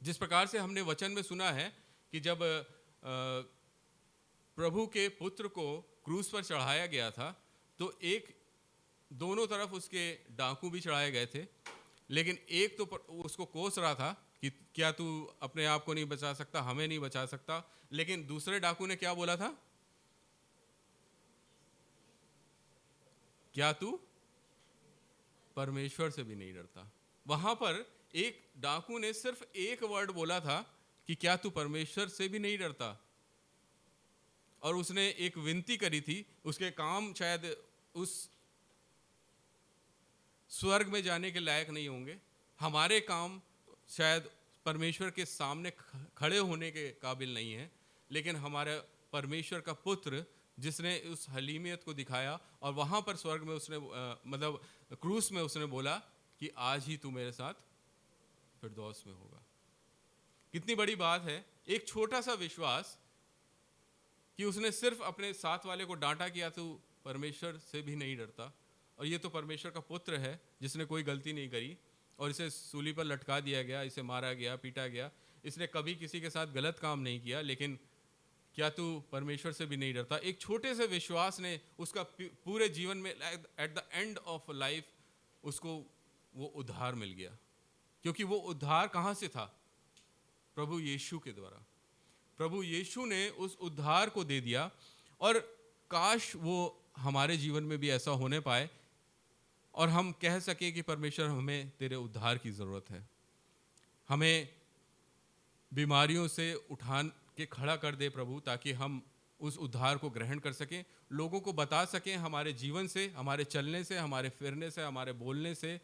जिस प्रकार से हमने वचन में सुना है कि जब प्रभु के पुत्र को क्रूस पर चढ़ाया गया था तो एक दोनों तरफ उसके डाकू भी चढ़ाए गए थे, लेकिन एक तो उसको कोस रहा था कि क्या तू अपने आप को नहीं बचा सकता, हमें नहीं बचा सकता। लेकिन दूसरे डाकू ने क्या बोला था? क्या तू परमेश्वर से भी नहीं डरता? वहां पर एक डाकू ने सिर्फ एक वर्ड बोला था कि क्या तू परमेश्वर से भी नहीं डरता, और उसने एक विनती करी थी। उसके काम शायद उस स्वर्ग में जाने के लायक नहीं होंगे, हमारे काम शायद परमेश्वर के सामने खड़े होने के काबिल नहीं है, लेकिन हमारे परमेश्वर का पुत्र जिसने उस हलीमियत को दिखाया और वहाँ पर स्वर्ग में उसने मतलब क्रूस में उसने बोला कि आज ही तू मेरे साथ फिरदौस में होगा। कितनी बड़ी बात है, एक छोटा सा विश्वास कि उसने सिर्फ अपने साथ वाले को डांटा किया, तू परमेश्वर से भी नहीं डरता, और ये तो परमेश्वर का पुत्र है जिसने कोई गलती नहीं करी और इसे सूली पर लटका दिया गया, इसे मारा गया, पीटा गया, इसने कभी किसी के साथ गलत काम नहीं किया, लेकिन क्या तू परमेश्वर से भी नहीं डरता? एक छोटे से विश्वास ने उसका पूरे जीवन में at the end of life उसको वो उद्धार मिल गया, क्योंकि वो उद्धार कहाँ से था? प्रभु यीशु के द्वारा। प्रभु यीशु ने उस उद्धार को दे दिया, और काश वो हमारे जीवन में भी ऐसा होने पाए और हम कह सके कि परमेश्वर हमें तेरे उद्धार की ज़रूरत है, हमें बीमारियों से उठा के खड़ा कर दे प्रभु, ताकि हम उस उद्धार को ग्रहण कर सकें, लोगों को बता सकें हमारे जीवन से, हमारे चलने से, हमारे फिरने से, हमारे बोलने से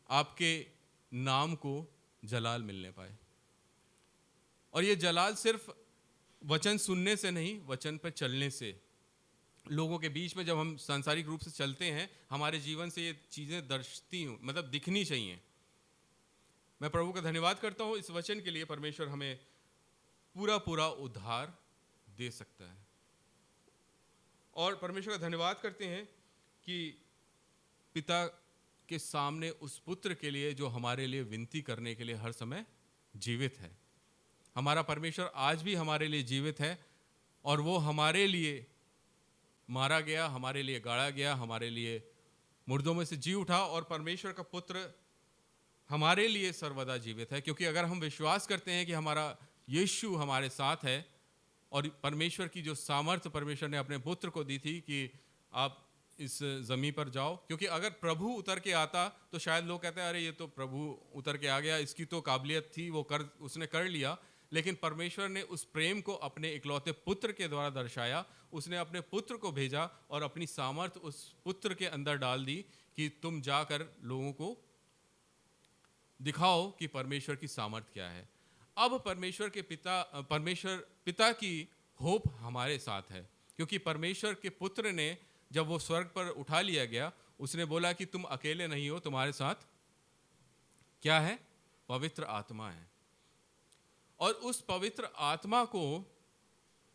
आपके नाम को जलाल मिलने पाए। और ये जलाल सिर्फ वचन सुनने से नहीं, वचन पर चलने से, लोगों के बीच में जब हम सांसारिक रूप से चलते हैं, हमारे जीवन से ये चीज़ें दर्शती हूँ, मतलब दिखनी चाहिए। मैं प्रभु का धन्यवाद करता हूँ इस वचन के लिए। परमेश्वर हमें पूरा पूरा उद्धार दे सकता है, और परमेश्वर का धन्यवाद करते हैं कि पिता के सामने उस पुत्र के लिए जो हमारे लिए विनती करने के लिए हर समय जीवित है। हमारा परमेश्वर आज भी हमारे लिए जीवित है, और वो हमारे लिए मारा गया, हमारे लिए गाड़ा गया, हमारे लिए मुर्दों में से जी उठा, और परमेश्वर का पुत्र हमारे लिए सर्वदा जीवित है। क्योंकि अगर हम विश्वास करते हैं कि हमारा यीशु हमारे साथ है, और परमेश्वर की जो सामर्थ्य परमेश्वर ने अपने पुत्र को दी थी कि आप इस ज़मीन पर जाओ, क्योंकि अगर प्रभु उतर के आता तो शायद लोग कहते हैं अरे ये तो प्रभु उतर के आ गया, इसकी तो काबिलियत थी, वो उसने कर लिया। लेकिन परमेश्वर ने उस प्रेम को अपने इकलौते पुत्र के द्वारा दर्शाया। उसने अपने पुत्र को भेजा और अपनी सामर्थ्य उस पुत्र के अंदर डाल दी कि तुम जाकर लोगों को दिखाओ कि परमेश्वर की सामर्थ्य क्या है। अब परमेश्वर पिता की होप हमारे साथ है, क्योंकि परमेश्वर के पुत्र ने जब वो स्वर्ग पर उठा लिया गया, उसने बोला कि तुम अकेले नहीं हो, तुम्हारे साथ क्या है? पवित्र आत्मा है। और उस पवित्र आत्मा को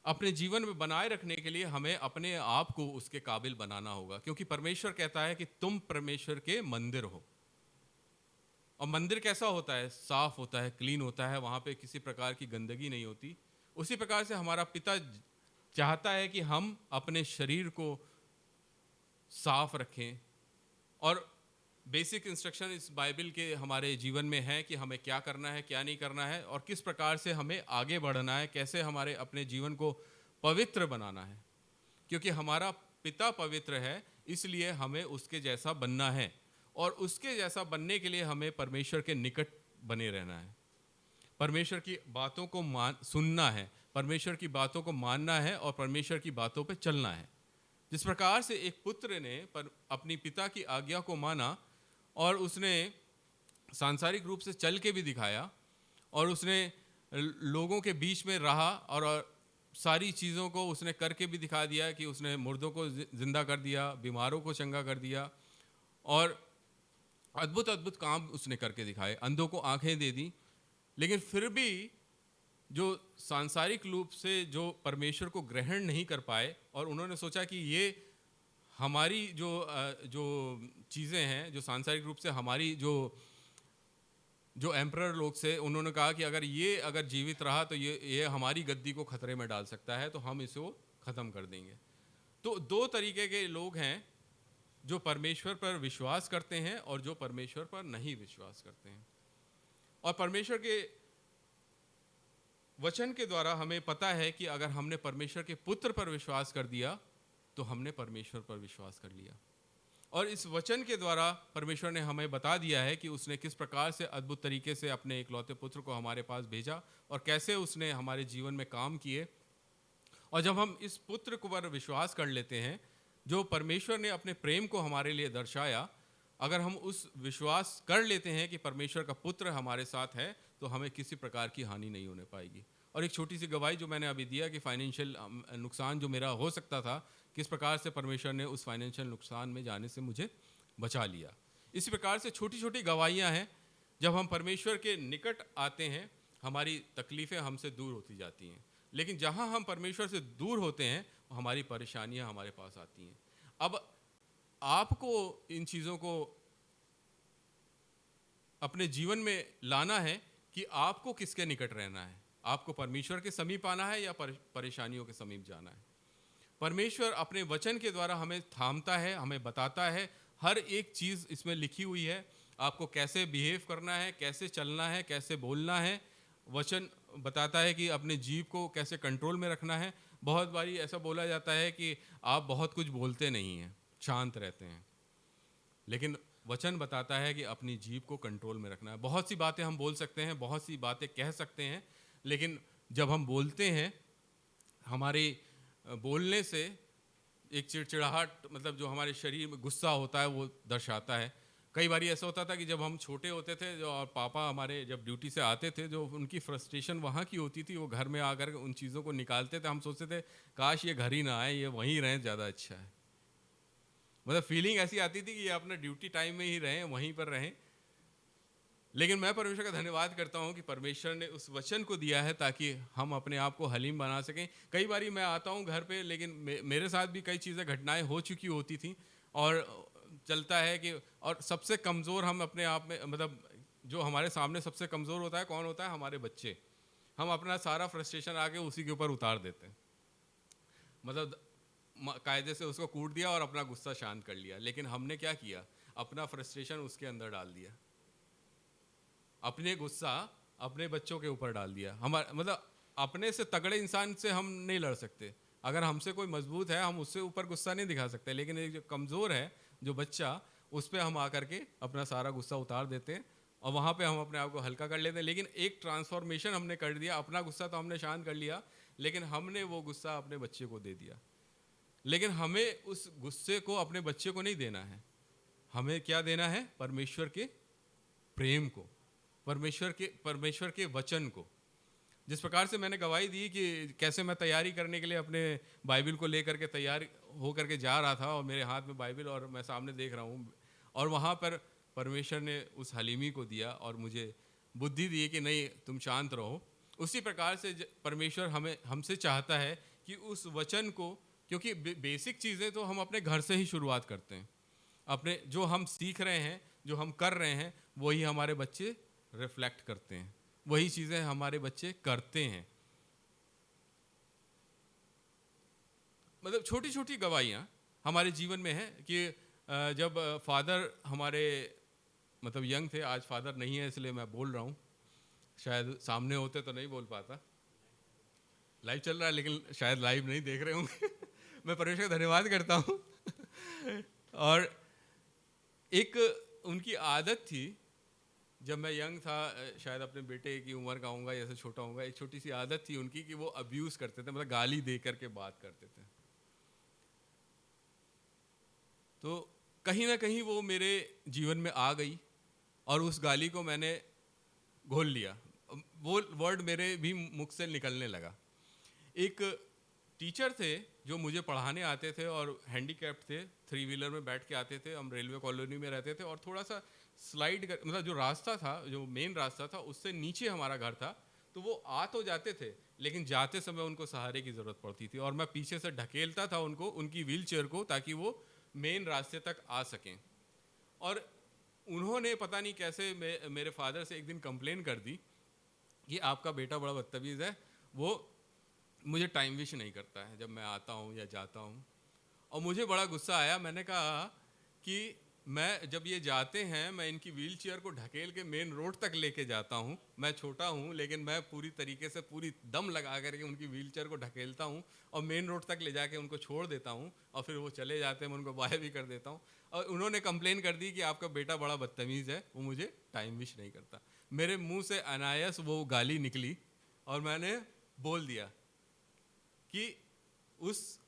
अपने जीवन में बनाए रखने के लिए हमें अपने आप को उसके काबिल बनाना होगा, क्योंकि परमेश्वर कहता है कि तुम परमेश्वर के मंदिर हो। और मंदिर कैसा होता है? साफ होता है, क्लीन होता है, वहाँ पे किसी प्रकार की गंदगी नहीं होती। उसी प्रकार से हमारा पिता चाहता है कि हम अपने शरीर को साफ रखें, और बेसिक इंस्ट्रक्शन इस बाइबल के हमारे जीवन में है कि हमें क्या करना है, क्या नहीं करना है, और किस प्रकार से हमें आगे बढ़ना है, कैसे हमारे अपने जीवन को पवित्र बनाना है। क्योंकि हमारा पिता पवित्र है, इसलिए हमें उसके जैसा बनना है, और उसके जैसा बनने के लिए हमें परमेश्वर के निकट बने रहना है, परमेश्वर की बातों को सुनना है, परमेश्वर की बातों को मानना है, और परमेश्वर की बातों पे चलना है। जिस प्रकार से एक पुत्र ने अपनी पिता की आज्ञा को माना, और उसने सांसारिक रूप से चल के भी दिखाया, और उसने लोगों के बीच में रहा, और सारी चीज़ों को उसने करके भी दिखा दिया कि उसने मुर्दों को जिंदा कर दिया, बीमारों को चंगा कर दिया, और अद्भुत अद्भुत काम उसने करके दिखाए, अंधों को आंखें दे दी। लेकिन फिर भी जो सांसारिक रूप से जो परमेश्वर को ग्रहण नहीं कर पाए, और उन्होंने सोचा कि ये हमारी जो चीज़ें हैं, जो सांसारिक रूप से हमारी जो एम्परर लोग से, उन्होंने कहा कि अगर जीवित रहा तो ये हमारी गद्दी को खतरे में डाल सकता है, तो हम इसको ख़त्म कर देंगे। तो दो तरीके के लोग हैं, जो परमेश्वर पर विश्वास करते हैं और जो परमेश्वर पर नहीं विश्वास करते हैं। और परमेश्वर के वचन के द्वारा हमें पता है कि अगर हमने परमेश्वर के पुत्र पर विश्वास कर दिया तो हमने परमेश्वर पर विश्वास कर लिया। और इस वचन के द्वारा परमेश्वर ने हमें बता दिया है कि उसने किस प्रकार से अद्भुत तरीके से अपने इकलौते पुत्र को हमारे पास भेजा, और कैसे उसने हमारे जीवन में काम किए। और जब हम इस पुत्र को पर विश्वास कर लेते हैं जो परमेश्वर ने अपने प्रेम को हमारे लिए दर्शाया, अगर हम उस विश्वास कर लेते हैं कि परमेश्वर का पुत्र हमारे साथ है, तो हमें किसी प्रकार की हानि नहीं होने पाएगी। और एक छोटी सी गवाही जो मैंने अभी दिया कि फाइनेंशियल नुकसान जो मेरा हो सकता था, किस प्रकार से परमेश्वर ने उस फाइनेंशियल नुकसान में जाने से मुझे बचा लिया। इसी प्रकार से छोटी छोटी गवाहियाँ हैं, जब हम परमेश्वर के निकट आते हैं हमारी तकलीफ़ें हमसे दूर होती जाती हैं। लेकिन जहाँ हम परमेश्वर से दूर होते हैं, हमारी परेशानियाँ हमारे पास आती हैं। अब आपको इन चीज़ों को अपने जीवन में लाना है कि आपको किसके निकट रहना है। आपको परमेश्वर के समीप आना है या परेशानियों के समीप जाना है। परमेश्वर अपने वचन के द्वारा हमें थामता है, हमें बताता है, हर एक चीज़ इसमें लिखी हुई है। आपको कैसे बिहेव करना है, कैसे चलना है, कैसे बोलना है। वचन बताता है कि अपने जीव को कैसे कंट्रोल में रखना है। बहुत बारी ऐसा बोला जाता है कि आप बहुत कुछ बोलते नहीं हैं, शांत रहते हैं, लेकिन वचन बताता है कि अपनी जीभ को कंट्रोल में रखना है। बहुत सी बातें हम बोल सकते हैं, बहुत सी बातें कह सकते हैं, लेकिन जब हम बोलते हैं, हमारे बोलने से एक चिड़चिड़ाहट, मतलब जो हमारे शरीर में गुस्सा होता है वो दर्शाता है। कई बार ऐसा होता था कि जब हम छोटे होते थे, जो और पापा हमारे जब ड्यूटी से आते थे, जो उनकी फ्रस्ट्रेशन वहाँ की होती थी, वो घर में आकर उन चीज़ों को निकालते थे। हम सोचते थे काश ये घर ही ना आए, ये वहीं रहें, ज़्यादा अच्छा है। मतलब फीलिंग ऐसी आती थी कि ये अपना ड्यूटी टाइम में ही रहें, वहीं पर रहें। लेकिन मैं परमेश्वर का धन्यवाद करता हूँ कि परमेश्वर ने उस वचन को दिया है ताकि हम अपने आप को हलीम बना सकें। कई बारी मैं आता हूँ घर पे, लेकिन मेरे साथ भी कई चीज़ें, घटनाएं हो चुकी होती थी, और चलता है कि, और सबसे कमज़ोर हम अपने आप में, मतलब जो हमारे सामने सबसे कमज़ोर होता है, कौन होता है? हमारे बच्चे। हम अपना सारा फ्रस्ट्रेशन आके उसी के ऊपर उतार देते हैं। मतलब कायदे से उसको कूट दिया और अपना गुस्सा शांत कर लिया, लेकिन हमने क्या किया? अपना फ्रस्ट्रेशन उसके अंदर डाल दिया, अपने गुस्सा अपने बच्चों के ऊपर डाल दिया। हमारा मतलब अपने से तगड़े इंसान से हम नहीं लड़ सकते। अगर हमसे कोई मजबूत है, हम उससे ऊपर गुस्सा नहीं दिखा सकते, लेकिन एक जो कमज़ोर है, जो बच्चा, उस पर हम आकर के अपना सारा गुस्सा उतार देते हैं, और वहाँ पे हम अपने आप को हल्का कर लेते हैं। लेकिन एक ट्रांसफॉर्मेशन हमने कर दिया। अपना गुस्सा तो हमने शांत कर लिया, लेकिन हमने वो गुस्सा अपने बच्चे को दे दिया। लेकिन हमें उस गुस्से को अपने बच्चे को नहीं देना है। हमें क्या देना है? परमेश्वर के प्रेम को, परमेश्वर के वचन को। जिस प्रकार से मैंने गवाही दी कि कैसे मैं तैयारी करने के लिए अपने बाइबल को लेकर के तैयार हो करके जा रहा था, और मेरे हाथ में बाइबल और मैं सामने देख रहा हूँ, और वहाँ पर परमेश्वर ने उस हलीमी को दिया और मुझे बुद्धि दी कि नहीं, तुम शांत रहो। उसी प्रकार से परमेश्वर हमसे चाहता है कि उस वचन को, क्योंकि बेसिक चीज़ें तो हम अपने घर से ही शुरुआत करते हैं। अपने जो हम सीख रहे हैं, जो हम कर रहे हैं, वही हमारे बच्चे रिफ्लेक्ट करते हैं, वही चीज़ें हमारे बच्चे करते हैं। मतलब छोटी छोटी गवाहियाँ हमारे जीवन में हैं कि जब फादर हमारे मतलब यंग थे, आज फादर नहीं है इसलिए मैं बोल रहा हूँ, शायद सामने होते तो नहीं बोल पाता। लाइव चल रहा है, लेकिन शायद लाइव नहीं देख रहे होंगे। मैं परमेश्वर का धन्यवाद करता हूँ। और एक उनकी आदत थी, जब मैं यंग था, शायद अपने बेटे की उम्र का होऊंगा या से छोटा होऊंगा, एक छोटी सी आदत थी उनकी कि वो अब्यूज़ करते थे, मतलब गाली दे करके बात करते थे। तो कहीं ना कहीं वो मेरे जीवन में आ गई, और उस गाली को मैंने घोल लिया, वो वर्ड मेरे भी मुख से निकलने लगा। एक टीचर थे जो मुझे पढ़ाने आते थे, और हैंडीकैप्ड थे, 3 व्हीलर में बैठ के आते थे। हम रेलवे कॉलोनी में रहते थे, और थोड़ा सा स्लाइड कर, मतलब जो रास्ता था, जो मेन रास्ता था, उससे नीचे हमारा घर था। तो वो आ तो जाते थे, लेकिन जाते समय उनको सहारे की ज़रूरत पड़ती थी, और मैं पीछे से ढकेलता था उनको, उनकी व्हील चेयर को, ताकि वो मेन रास्ते तक आ सकें। और उन्होंने पता नहीं कैसे मेरे फादर से एक दिन कंप्लेन कर दी कि आपका बेटा बड़ा बदतमीज़ है, वो मुझे टाइम विश नहीं करता है जब मैं आता हूँ या जाता हूँ। और मुझे बड़ा गुस्सा आया। मैंने कहा कि मैं जब ये जाते हैं, मैं इनकी व्हील चेयर को ढकेल के मेन रोड तक लेके जाता हूँ। मैं छोटा हूँ, लेकिन मैं पूरी तरीके से पूरी दम लगा करके उनकी व्हील चेयर को ढकेलता हूँ, और मेन रोड तक ले जाके उनको छोड़ देता हूँ, और फिर वो चले जाते हैं, मैं उनको बाय भी कर देता हूँ। और उन्होंने कंप्लेन कर दी कि आपका बेटा बड़ा बदतमीज़ है, वो मुझे टाइम विश नहीं करता। मेरे मुँह से अनायास वो गाली निकली, और मैंने बोल दिया कि उस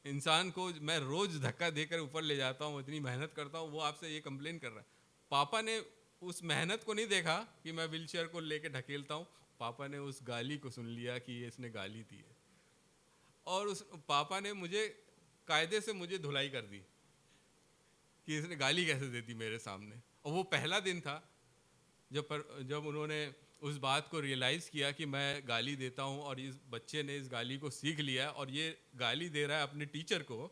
इंसान को मैं रोज धक्का देकर ऊपर ले जाता हूँ, इतनी मेहनत करता हूँ, वो आपसे ये कंप्लेन कर रहा है। पापा ने उस मेहनत को नहीं देखा कि मैं व्हीलचेयर को लेके ढकेलता हूँ, पापा ने उस गाली को सुन लिया कि ये इसने गाली दी है, और उस पापा ने मुझे कायदे से मुझे धुलाई कर दी कि इसने गाली कैसे देती मेरे सामने। और वो पहला दिन था जब उन्होंने उस बात को रियलाइज़ किया कि मैं गाली देता हूँ और इस बच्चे ने इस गाली को सीख लिया और ये गाली दे रहा है अपने टीचर को,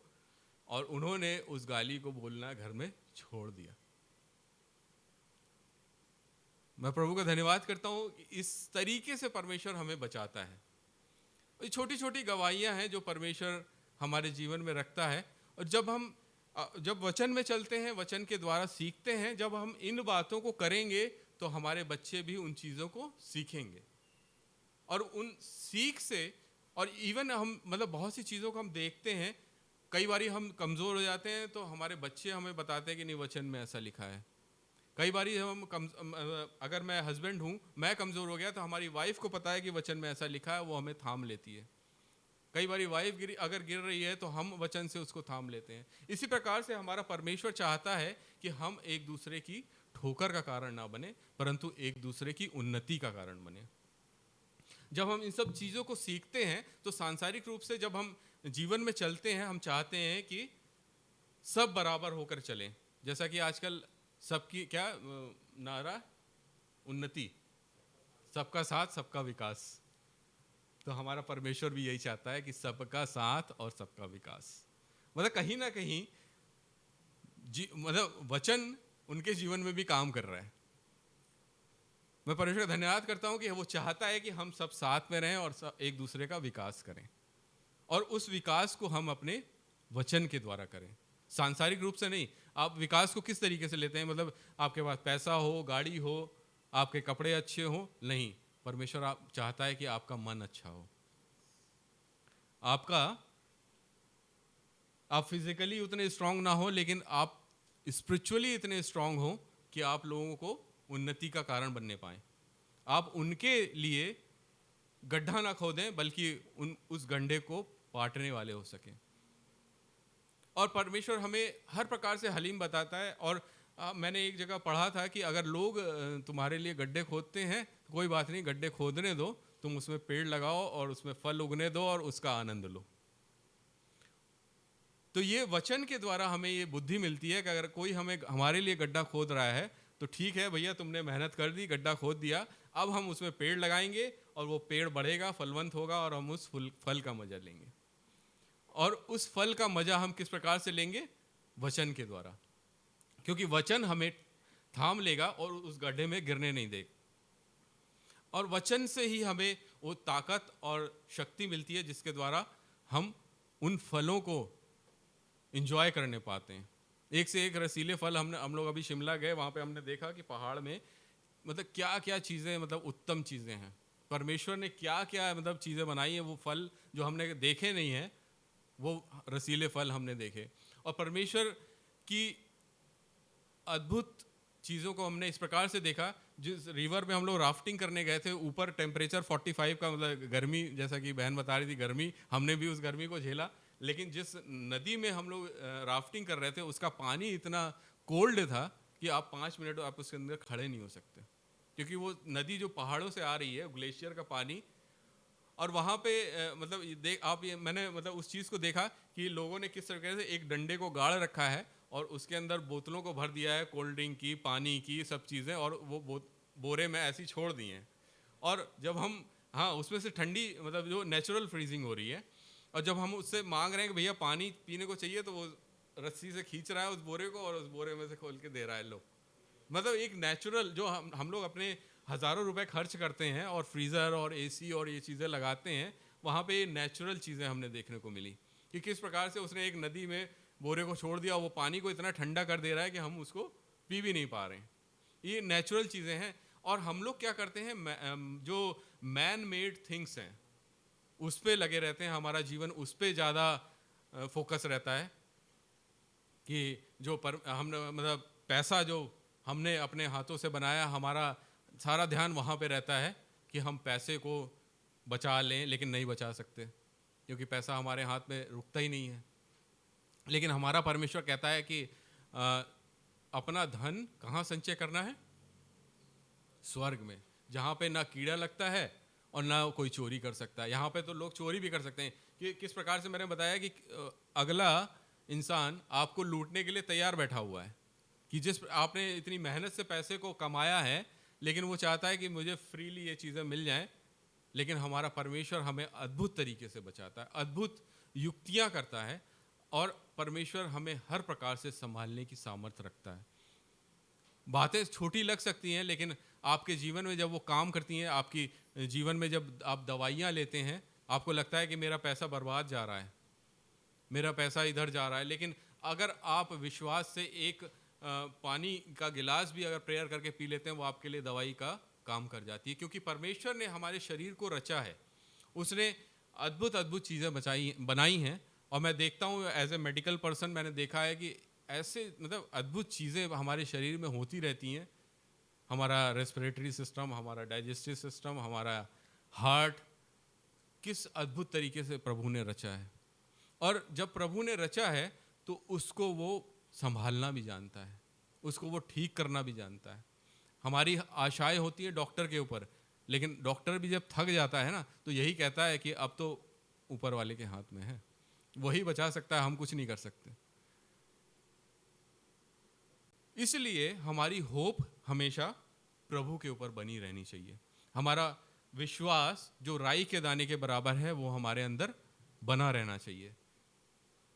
और उन्होंने उस गाली को बोलना घर में छोड़ दिया। मैं प्रभु का धन्यवाद करता हूँ, इस तरीके से परमेश्वर हमें बचाता है। ये छोटी छोटी गवाहियाँ हैं जो परमेश्वर हमारे जीवन में रखता है, और जब वचन में चलते हैं, वचन के द्वारा सीखते हैं, जब हम इन बातों को करेंगे तो हमारे बच्चे भी उन चीज़ों को सीखेंगे। और उन सीख से, और इवन हम मतलब बहुत सी चीज़ों को हम देखते हैं, कई बारी हम कमज़ोर हो जाते हैं तो हमारे बच्चे हमें बताते हैं कि नहीं वचन में ऐसा लिखा है। कई बारी अगर मैं हस्बैंड हूँ, मैं कमज़ोर हो गया तो हमारी वाइफ को पता है कि वचन में ऐसा लिखा है, वो हमें थाम लेती है। कई बारी वाइफ अगर गिर रही है तो हम वचन से उसको थाम लेते हैं। इसी प्रकार से हमारा परमेश्वर चाहता है कि हम एक दूसरे की ठोकर का कारण ना बने, परंतु एक दूसरे की उन्नति का कारण बने। जब हम इन सब चीज़ों को सीखते हैं तो सांसारिक रूप से जब हम जीवन में चलते हैं, हम चाहते हैं कि सब बराबर होकर चलें। जैसा कि आजकल सबकी क्या नारा, उन्नति, सबका साथ सबका विकास। तो हमारा परमेश्वर भी यही चाहता है कि सबका साथ और सबका विकास। मतलब कहीं ना कहीं मतलब वचन उनके जीवन में भी काम कर रहा है। मैं परमेश्वर का धन्यवाद करता हूं कि वो चाहता है कि हम सब साथ में रहें और एक दूसरे का विकास करें, और उस विकास को हम अपने वचन के द्वारा करें, सांसारिक रूप से नहीं। आप विकास को किस तरीके से लेते हैं? मतलब आपके पास पैसा हो, गाड़ी हो, आपके कपड़े अच्छे हो? नहीं, परमेश्वर आप चाहता है कि आपका मन अच्छा हो, आप फिजिकली उतने स्ट्रांग ना हो, लेकिन आप स्पिरिचुअली इतने स्ट्रांग हो कि आप लोगों को उन्नति का कारण बनने पाए। आप उनके लिए गड्ढा ना खोदें, बल्कि उस गड्ढे को पाटने वाले हो सकें। और परमेश्वर हमें हर प्रकार से हलीम बताता है। और मैंने एक जगह पढ़ा था कि अगर लोग तुम्हारे लिए गड्ढे खोदते हैं तो कोई बात नहीं, गड्ढे खोदने दो, तुम उसमें पेड़ लगाओ और उसमें फल उगने दो और उसका आनंद लो। तो ये वचन के द्वारा हमें ये बुद्धि मिलती है कि अगर कोई हमारे लिए गड्ढा खोद रहा है तो ठीक है भैया, तुमने मेहनत कर दी, गड्ढा खोद दिया, अब हम उसमें पेड़ लगाएंगे और वो पेड़ बढ़ेगा, फलवंत होगा, और हम उस फल का मजा लेंगे। और उस फल का मजा हम किस प्रकार से लेंगे? वचन के द्वारा, क्योंकि वचन हमें थाम लेगा और उस गड्ढे में गिरने नहीं देगा। और वचन से ही हमें वो ताकत और शक्ति मिलती है जिसके द्वारा हम उन फलों को एंजॉय करने पाते हैं। एक से एक रसीले फल हम लोग अभी शिमला गए, वहाँ पे हमने देखा कि पहाड़ में मतलब क्या क्या चीज़ें, मतलब उत्तम चीज़ें हैं। परमेश्वर ने क्या क्या मतलब चीज़ें बनाई हैं, वो फल जो हमने देखे नहीं हैं, वो रसीले फल हमने देखे। और परमेश्वर की अद्भुत चीज़ों को हमने इस प्रकार से देखा। जिस रिवर में हम लोग राफ्टिंग करने गए थे, ऊपर टेम्परेचर 45 का, मतलब गर्मी, जैसा कि बहन बता रही थी गर्मी, हमने भी उस गर्मी को झेला। लेकिन जिस नदी में हम लोग राफ्टिंग कर रहे थे उसका पानी इतना कोल्ड था कि आप 5 मिनट आप उसके अंदर खड़े नहीं हो सकते, क्योंकि वो नदी जो पहाड़ों से आ रही है, ग्लेशियर का पानी। और वहाँ पे मतलब मैंने मतलब उस चीज़ को देखा कि लोगों ने किस तरीके से एक डंडे को गाड़ रखा है और उसके अंदर बोतलों को भर दिया है, कोल्ड ड्रिंक की, पानी की, सब चीज़ें, और वो बोरे में ऐसी छोड़ दी हैं। और जब हम उसमें से ठंडी मतलब जो नेचुरल फ्रीजिंग हो रही है, और जब हम उससे मांग रहे हैं कि भैया पानी पीने को चाहिए, तो वो रस्सी से खींच रहा है उस बोरे को और उस बोरे में से खोल के दे रहा है। लो, मतलब एक नेचुरल, जो हम लोग अपने हज़ारों रुपए खर्च करते हैं और फ्रीज़र और एसी और ये चीज़ें लगाते हैं, वहाँ पे ये नेचुरल चीज़ें हमने देखने को मिली कि किस प्रकार से उसने एक नदी में बोरे को छोड़ दिया, वो पानी को इतना ठंडा कर दे रहा है कि हम उसको पी भी नहीं पा रहे हैं। ये नेचुरल चीज़ें हैं। और हम लोग क्या करते हैं, जो मैन मेड थिंग्स हैं उस पे लगे रहते हैं। हमारा जीवन उस पे ज़्यादा फोकस रहता है कि जो हमने मतलब पैसा जो हमने अपने हाथों से बनाया, हमारा सारा ध्यान वहाँ पे रहता है कि हम पैसे को बचा लें, लेकिन नहीं बचा सकते क्योंकि पैसा हमारे हाथ में रुकता ही नहीं है। लेकिन हमारा परमेश्वर कहता है कि अपना धन कहाँ संचय करना है? स्वर्ग में, जहाँ पे ना कीड़ा लगता है और ना कोई चोरी कर सकता है। यहाँ पे तो लोग चोरी भी कर सकते हैं। कि किस प्रकार से मैंने बताया कि अगला इंसान आपको लूटने के लिए तैयार बैठा हुआ है, कि जिस आपने इतनी मेहनत से पैसे को कमाया है, लेकिन वो चाहता है कि मुझे फ्रीली ये चीज़ें मिल जाएं। लेकिन हमारा परमेश्वर हमें अद्भुत तरीके से बचाता है, अद्भुत युक्तियाँ करता है, और परमेश्वर हमें हर प्रकार से संभालने की सामर्थ्य रखता है। बातें छोटी लग सकती हैं, लेकिन आपके जीवन में जब वो काम करती हैं, आपकी जीवन में जब आप दवाइयाँ लेते हैं, आपको लगता है कि मेरा पैसा बर्बाद जा रहा है, मेरा पैसा इधर जा रहा है। लेकिन अगर आप विश्वास से एक पानी का गिलास भी अगर प्रेयर करके पी लेते हैं, वो आपके लिए दवाई का काम कर जाती है, क्योंकि परमेश्वर ने हमारे शरीर को रचा है। उसने अद्भुत अद्भुत चीज़ें बनाई हैं। और मैं देखता हूँ एज ए मेडिकल पर्सन, मैंने देखा है कि ऐसे मतलब अद्भुत चीज़ें हमारे शरीर में होती रहती हैं। हमारा रेस्पिरेटरी सिस्टम, हमारा डाइजेस्टिव सिस्टम, हमारा हार्ट, किस अद्भुत तरीके से प्रभु ने रचा है। और जब प्रभु ने रचा है तो उसको वो संभालना भी जानता है, उसको वो ठीक करना भी जानता है। हमारी आशाएं होती है डॉक्टर के ऊपर, लेकिन डॉक्टर भी जब थक जाता है ना, तो यही कहता है कि अब तो ऊपर वाले के हाथ में है, वही बचा सकता है, हम कुछ नहीं कर सकते। इसलिए हमारी होप हमेशा प्रभु के ऊपर बनी रहनी चाहिए। हमारा विश्वास जो राई के दाने के बराबर है, वो हमारे अंदर बना रहना चाहिए।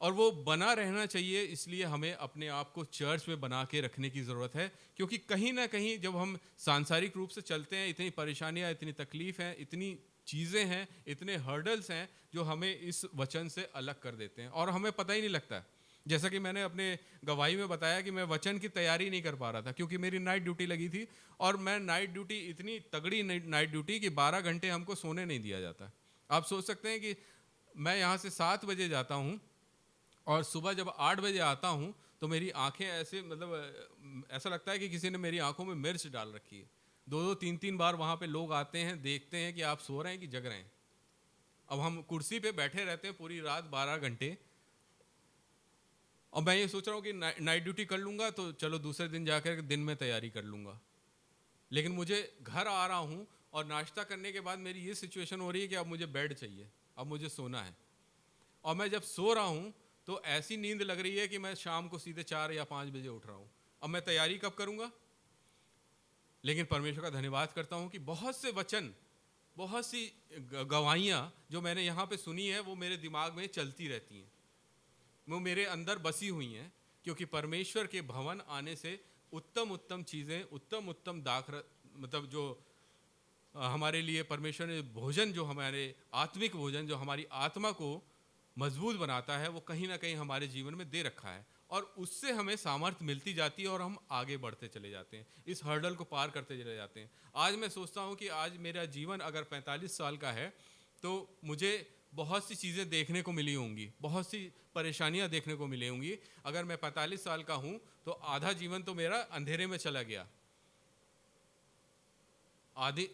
और वो बना रहना चाहिए, इसलिए हमें अपने आप को चर्च में बना के रखने की ज़रूरत है। क्योंकि कहीं ना कहीं जब हम सांसारिक रूप से चलते हैं, इतनी परेशानियां, इतनी तकलीफ हैं, इतनी चीज़ें हैं, इतने हर्डल्स हैं जो हमें इस वचन से अलग कर देते हैं, और हमें पता ही नहीं लगता। जैसा कि मैंने अपने गवाही में बताया कि मैं वचन की तैयारी नहीं कर पा रहा था, क्योंकि मेरी नाइट ड्यूटी लगी थी। और मैं नाइट ड्यूटी, इतनी तगड़ी नाइट ड्यूटी कि 12 घंटे हमको सोने नहीं दिया जाता। आप सोच सकते हैं कि मैं यहाँ से 7 बजे जाता हूँ और सुबह जब 8 बजे आता हूँ तो मेरी आंखें ऐसे, मतलब ऐसा लगता है कि किसी ने मेरी आंखों में मिर्च डाल रखी है। 2-2, 3-3 बार वहाँ पे लोग आते हैं, देखते हैं कि आप सो रहे हैं कि जग रहे हैं। अब हम कुर्सी पे बैठे रहते हैं पूरी रात 12 घंटे, और मैं ये सोच रहा हूँ कि नाइट ड्यूटी कर लूँगा तो चलो दूसरे दिन जाकर दिन में तैयारी कर लूँगा। लेकिन मुझे घर आ रहा हूँ और नाश्ता करने के बाद मेरी ये सिचुएशन हो रही है कि अब मुझे बेड चाहिए, अब मुझे सोना है। और मैं जब सो रहा हूँ तो ऐसी नींद लग रही है कि मैं शाम को सीधे 4 या 5 बजे उठ रहा हूँ। अब मैं तैयारी कब करूँगा? लेकिन परमेश्वर का धन्यवाद करता हूँ कि बहुत से वचन, बहुत सी गवाहियाँ जो मैंने यहाँ पे सुनी है, वो मेरे दिमाग में चलती रहती हैं, वो मेरे अंदर बसी हुई हैं। क्योंकि परमेश्वर के भवन आने से उत्तम उत्तम चीज़ें, उत्तम उत्तम मतलब जो हमारे लिए परमेश्वर ने भोजन, जो हमारे आत्मिक भोजन, जो हमारी आत्मा को मजबूत बनाता है, वो कहीं ना कहीं हमारे जीवन में दे रखा है। और उससे हमें सामर्थ्य मिलती जाती है और हम आगे बढ़ते चले जाते हैं, इस हर्डल को पार करते चले जाते हैं। आज मैं सोचता हूँ कि आज मेरा जीवन अगर 45 साल का है तो मुझे बहुत सी चीज़ें देखने को मिली होंगी, बहुत सी परेशानियाँ देखने को मिली होंगी। अगर मैं 45 साल का हूँ तो आधा जीवन तो मेरा अंधेरे में चला गया। आधे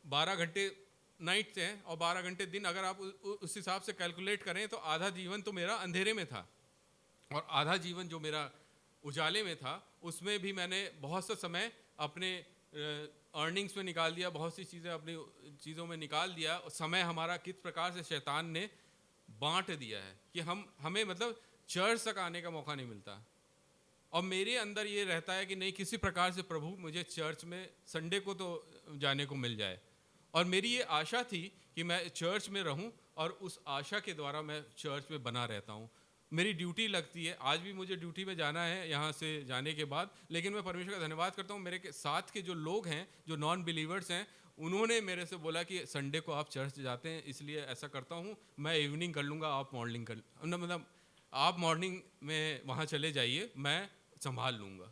12 घंटे नाइट से हैं और 12 घंटे दिन, अगर आप उस हिसाब से कैलकुलेट करें तो आधा जीवन तो मेरा अंधेरे में था, और आधा जीवन जो मेरा उजाले में था, उसमें भी मैंने बहुत सा समय अपने अर्निंग्स में निकाल दिया, बहुत सी चीज़ें अपनी चीज़ों में निकाल दिया। समय हमारा किस प्रकार से शैतान ने बांट दिया है कि हमें मतलब चर्च तक आने का मौका नहीं मिलता। और मेरे अंदर ये रहता है कि नहीं, किसी प्रकार से प्रभु मुझे चर्च में संडे को तो जाने को मिल जाए। और मेरी ये आशा थी कि मैं चर्च में रहूं, और उस आशा के द्वारा मैं चर्च में बना रहता हूं। मेरी ड्यूटी लगती है, आज भी मुझे ड्यूटी में जाना है यहाँ से जाने के बाद। लेकिन मैं परमेश्वर का धन्यवाद करता हूँ, मेरे साथ के जो लोग हैं, जो नॉन बिलीवर्स हैं, उन्होंने मेरे से बोला कि संडे को आप चर्च जाते हैं, इसलिए ऐसा करता हूँ, मैं इवनिंग कर लूँगा, आप मॉर्निंग कर, मतलब आप मॉर्निंग में वहाँ चले जाइए, मैं संभाल लूँगा।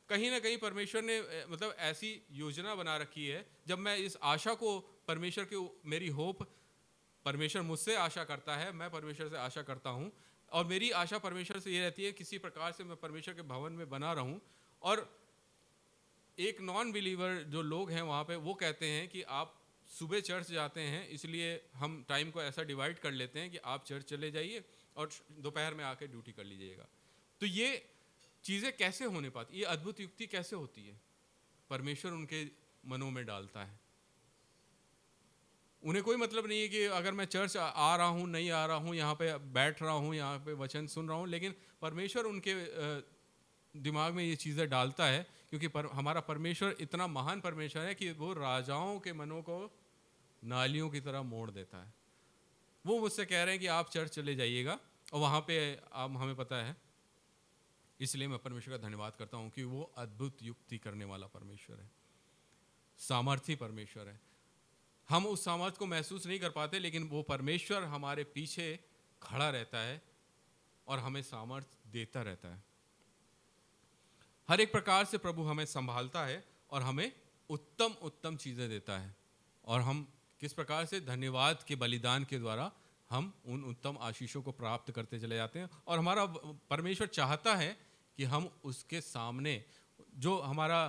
कहीं ना कहीं परमेश्वर ने मतलब ऐसी योजना बना रखी है। जब मैं इस आशा को परमेश्वर के, मेरी होप, परमेश्वर मुझसे आशा करता है, मैं परमेश्वर से आशा करता हूँ, और मेरी आशा परमेश्वर से ये रहती है किसी प्रकार से मैं परमेश्वर के भवन में बना रहूँ। और एक नॉन बिलीवर जो लोग हैं वहाँ पे, वो कहते हैं कि आप सुबह चर्च जाते हैं, इसलिए हम टाइम को ऐसा डिवाइड कर लेते हैं कि आप चर्च चले जाइए और दोपहर में आके ड्यूटी कर लीजिएगा। तो ये चीज़ें कैसे होने पाती, ये अद्भुत युक्ति कैसे होती है? परमेश्वर उनके मनों में डालता है। उन्हें कोई मतलब नहीं है कि अगर मैं चर्च आ रहा हूँ, नहीं आ रहा हूँ, यहाँ पे बैठ रहा हूँ, यहाँ पे वचन सुन रहा हूँ, लेकिन परमेश्वर उनके दिमाग में ये चीज़ें डालता है, क्योंकि हमारा परमेश्वर इतना महान परमेश्वर है कि वो राजाओं के मनों को नालियों की तरह मोड़ देता है। वो मुझसे कह रहे हैं कि आप चर्च चले जाइएगा, और वहाँ पे आप, हमें पता है, इसलिए मैं परमेश्वर का धन्यवाद करता हूँ कि वो अद्भुत युक्ति करने वाला परमेश्वर है, सामर्थी परमेश्वर है। हम उस सामर्थ को महसूस नहीं कर पाते, लेकिन वो परमेश्वर हमारे पीछे खड़ा रहता है और हमें सामर्थ देता रहता है। हर एक प्रकार से प्रभु हमें संभालता है और हमें उत्तम उत्तम चीज़ें देता है, और हम किस प्रकार से धन्यवाद के बलिदान के द्वारा हम उन उत्तम आशीषों को प्राप्त करते चले जाते हैं। और हमारा परमेश्वर चाहता है कि हम उसके सामने, जो हमारा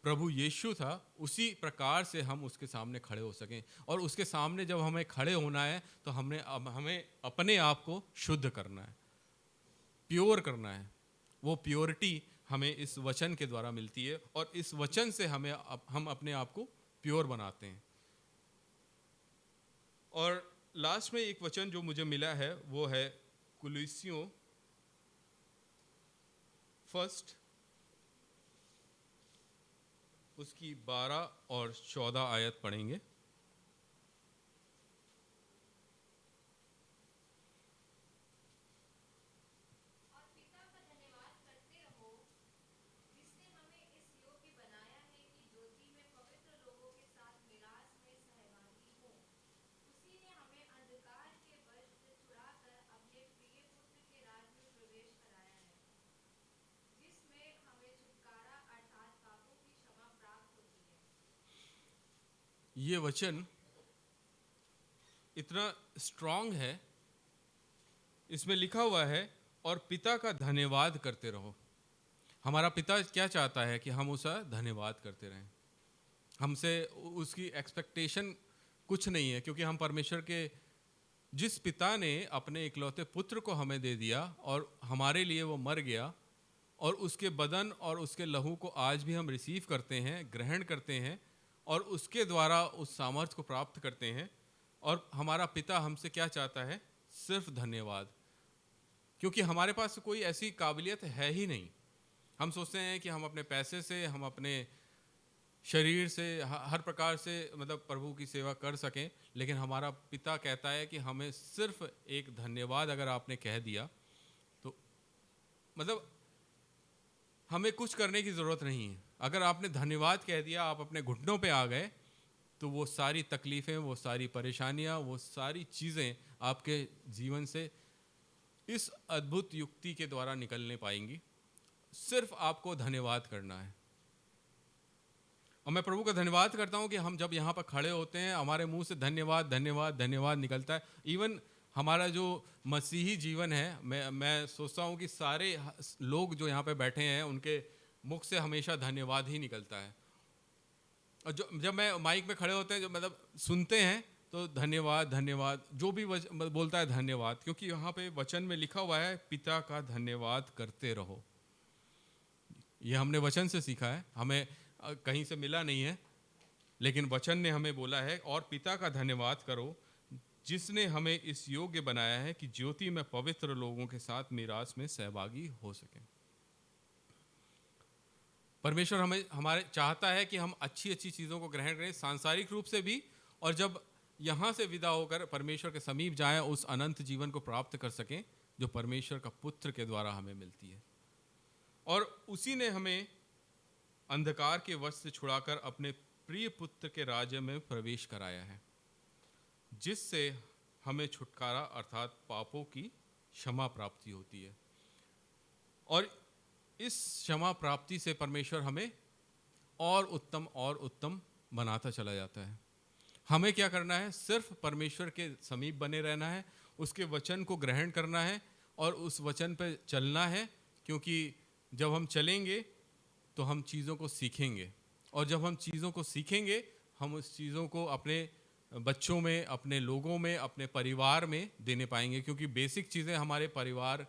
प्रभु यीशु था, उसी प्रकार से हम उसके सामने खड़े हो सकें। और उसके सामने जब हमें खड़े होना है तो हमें अपने आप को शुद्ध करना है, प्योर करना है। वो प्योरिटी हमें इस वचन के द्वारा मिलती है, और इस वचन से हम अपने आप को प्योर बनाते हैं। और लास्ट में एक वचन जो मुझे मिला है वो है कुलुस्सियों 1 उसकी 12 और 14 आयत पढ़ेंगे। और पिता का धन्यवाद करते रहो, जिसने हमें इस योग्य बनाया है कि ज्योति में पवित्र लोगों के साथ मिरास में सहभागी हो। उसी ने हमें अंधकार के वश से छुड़ाकर अपने प्रिय पुत्र के राज्य में प्रवेश कराया है, जिसमें हमें छुटकारा अर्थात पापों की क्षमा प्राप्त होती है। ये वचन इतना स्ट्रांग है, इसमें लिखा हुआ है और पिता का धन्यवाद करते रहो। हमारा पिता क्या चाहता है कि हम उसका धन्यवाद करते रहें। हमसे उसकी एक्सपेक्टेशन कुछ नहीं है, क्योंकि हम परमेश्वर के, जिस पिता ने अपने इकलौते पुत्र को हमें दे दिया और हमारे लिए वो मर गया, और उसके बदन और उसके लहू को आज भी हम रिसीव करते हैं, ग्रहण करते हैं, और उसके द्वारा उस सामर्थ्य को प्राप्त करते हैं। और हमारा पिता हमसे क्या चाहता है? सिर्फ धन्यवाद, क्योंकि हमारे पास कोई ऐसी काबिलियत है ही नहीं। हम सोचते हैं कि हम अपने पैसे से, हम अपने शरीर से, हर प्रकार से मतलब प्रभु की सेवा कर सकें, लेकिन हमारा पिता कहता है कि हमें सिर्फ एक धन्यवाद अगर आपने कह दिया तो मतलब हमें कुछ करने की ज़रूरत नहीं है। अगर आपने धन्यवाद कह दिया, आप अपने घुटनों पे आ गए, तो वो सारी तकलीफ़ें, वो सारी परेशानियाँ, वो सारी चीज़ें आपके जीवन से इस अद्भुत युक्ति के द्वारा निकलने पाएंगी। सिर्फ आपको धन्यवाद करना है। और मैं प्रभु का धन्यवाद करता हूँ कि हम जब यहाँ पर खड़े होते हैं, हमारे मुंह से धन्यवाद धन्यवाद धन्यवाद निकलता है। इवन हमारा जो मसीही जीवन है, मैं सोचता हूँ कि सारे लोग जो यहाँ पे बैठे हैं, उनके मुख से हमेशा धन्यवाद ही निकलता है। और जब मैं माइक में खड़े होते हैं, जो मतलब सुनते हैं, तो धन्यवाद धन्यवाद, जो भी बोलता है धन्यवाद, क्योंकि यहाँ पे वचन में लिखा हुआ है पिता का धन्यवाद करते रहो। ये हमने वचन से सीखा है, हमें कहीं से मिला नहीं है, लेकिन वचन ने हमें बोला है, और पिता का धन्यवाद करो जिसने हमें इस योग्य बनाया है कि ज्योति में पवित्र लोगों के साथ मीरास में सहभागी हो सके। परमेश्वर हमारे चाहता है कि हम अच्छी अच्छी चीज़ों को ग्रहण करें, सांसारिक रूप से भी, और जब यहाँ से विदा होकर परमेश्वर के समीप जाएं, उस अनंत जीवन को प्राप्त कर सकें जो परमेश्वर का पुत्र के द्वारा हमें मिलती है। और उसी ने हमें अंधकार के वश से छुड़ाकर अपने प्रिय पुत्र के राज्य में प्रवेश कराया है, जिससे हमें छुटकारा अर्थात पापों की क्षमा प्राप्ति होती है। और इस क्षमा प्राप्ति से परमेश्वर हमें और उत्तम बनाता चला जाता है। हमें क्या करना है? सिर्फ परमेश्वर के समीप बने रहना है, उसके वचन को ग्रहण करना है और उस वचन पर चलना है, क्योंकि जब हम चलेंगे तो हम चीज़ों को सीखेंगे, और जब हम चीज़ों को सीखेंगे, हम उस चीज़ों को अपने बच्चों में, अपने लोगों में, अपने परिवार में देने पाएंगे, क्योंकि बेसिक चीज़ें हमारे परिवार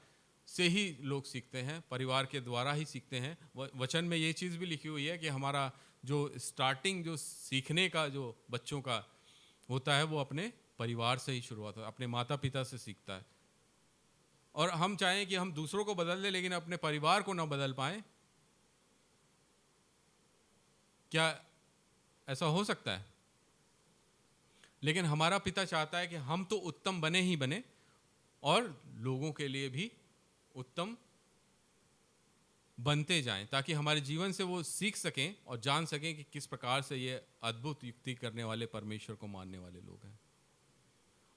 से ही लोग सीखते हैं, परिवार के द्वारा ही सीखते हैं। वचन में ये चीज़ भी लिखी हुई है कि हमारा जो स्टार्टिंग जो सीखने का जो बच्चों का होता है वो अपने परिवार से ही शुरुआत होता है, अपने माता पिता से सीखता है। और हम चाहें कि हम दूसरों को बदल दें लेकिन अपने परिवार को ना बदल पाएं, क्या ऐसा हो सकता है? लेकिन हमारा पिता चाहता है कि हम तो उत्तम बने ही बने और लोगों के लिए भी उत्तम बनते जाएं, ताकि हमारे जीवन से वो सीख सकें और जान सकें कि किस प्रकार से ये अद्भुत युक्ति करने वाले परमेश्वर को मानने वाले लोग हैं,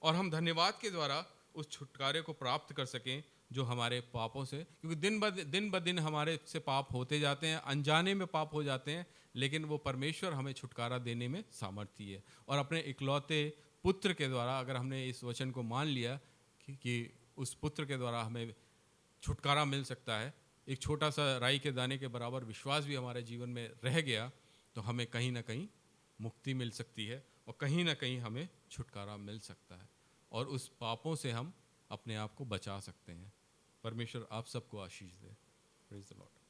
और हम धन्यवाद के द्वारा उस छुटकारे को प्राप्त कर सकें जो हमारे पापों से, क्योंकि दिन ब दिन हमारे से पाप होते जाते हैं, अनजाने में पाप हो जाते हैं, लेकिन वो परमेश्वर हमें छुटकारा देने में सामर्थ्य है। और अपने इकलौते पुत्र के द्वारा अगर हमने इस वचन को मान लिया कि उस पुत्र के द्वारा हमें छुटकारा मिल सकता है, एक छोटा सा राई के दाने के बराबर विश्वास भी हमारे जीवन में रह गया, तो हमें कहीं ना कहीं मुक्ति मिल सकती है और कहीं ना कहीं हमें छुटकारा मिल सकता है, और उस पापों से हम अपने आप को बचा सकते हैं। परमेश्वर आप सबको आशीष दे। Praise the Lord.